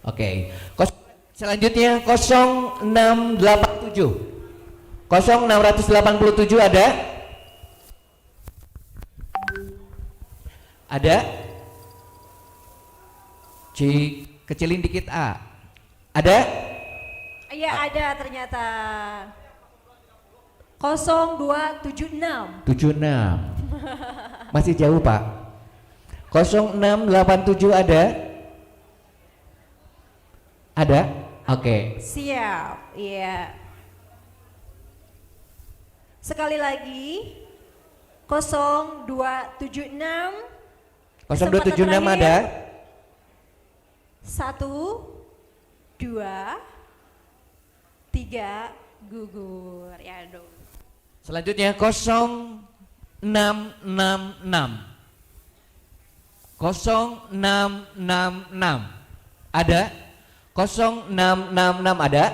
Oke. Selanjutnya 0687. 0687 ada? Ada? Kecilin dikit A. Ada? Iya ada ternyata. 0276. 76. Masih jauh Pak. 0687 ada? Ada? Oke. Siap, iya. Sekali lagi 0276. 0276 ada? 1, 2, 3 gugur. Ya dong. Selanjutnya 0666. 0666 ada? 0666 ada?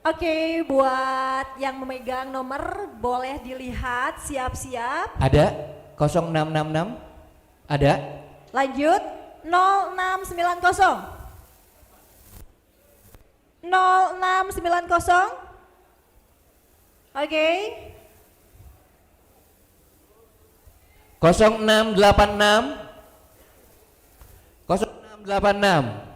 Oke, buat yang memegang nomor boleh dilihat, siap-siap. Ada? 0666 ada? Lanjut 0690. 0690. Oke. 0686. 0686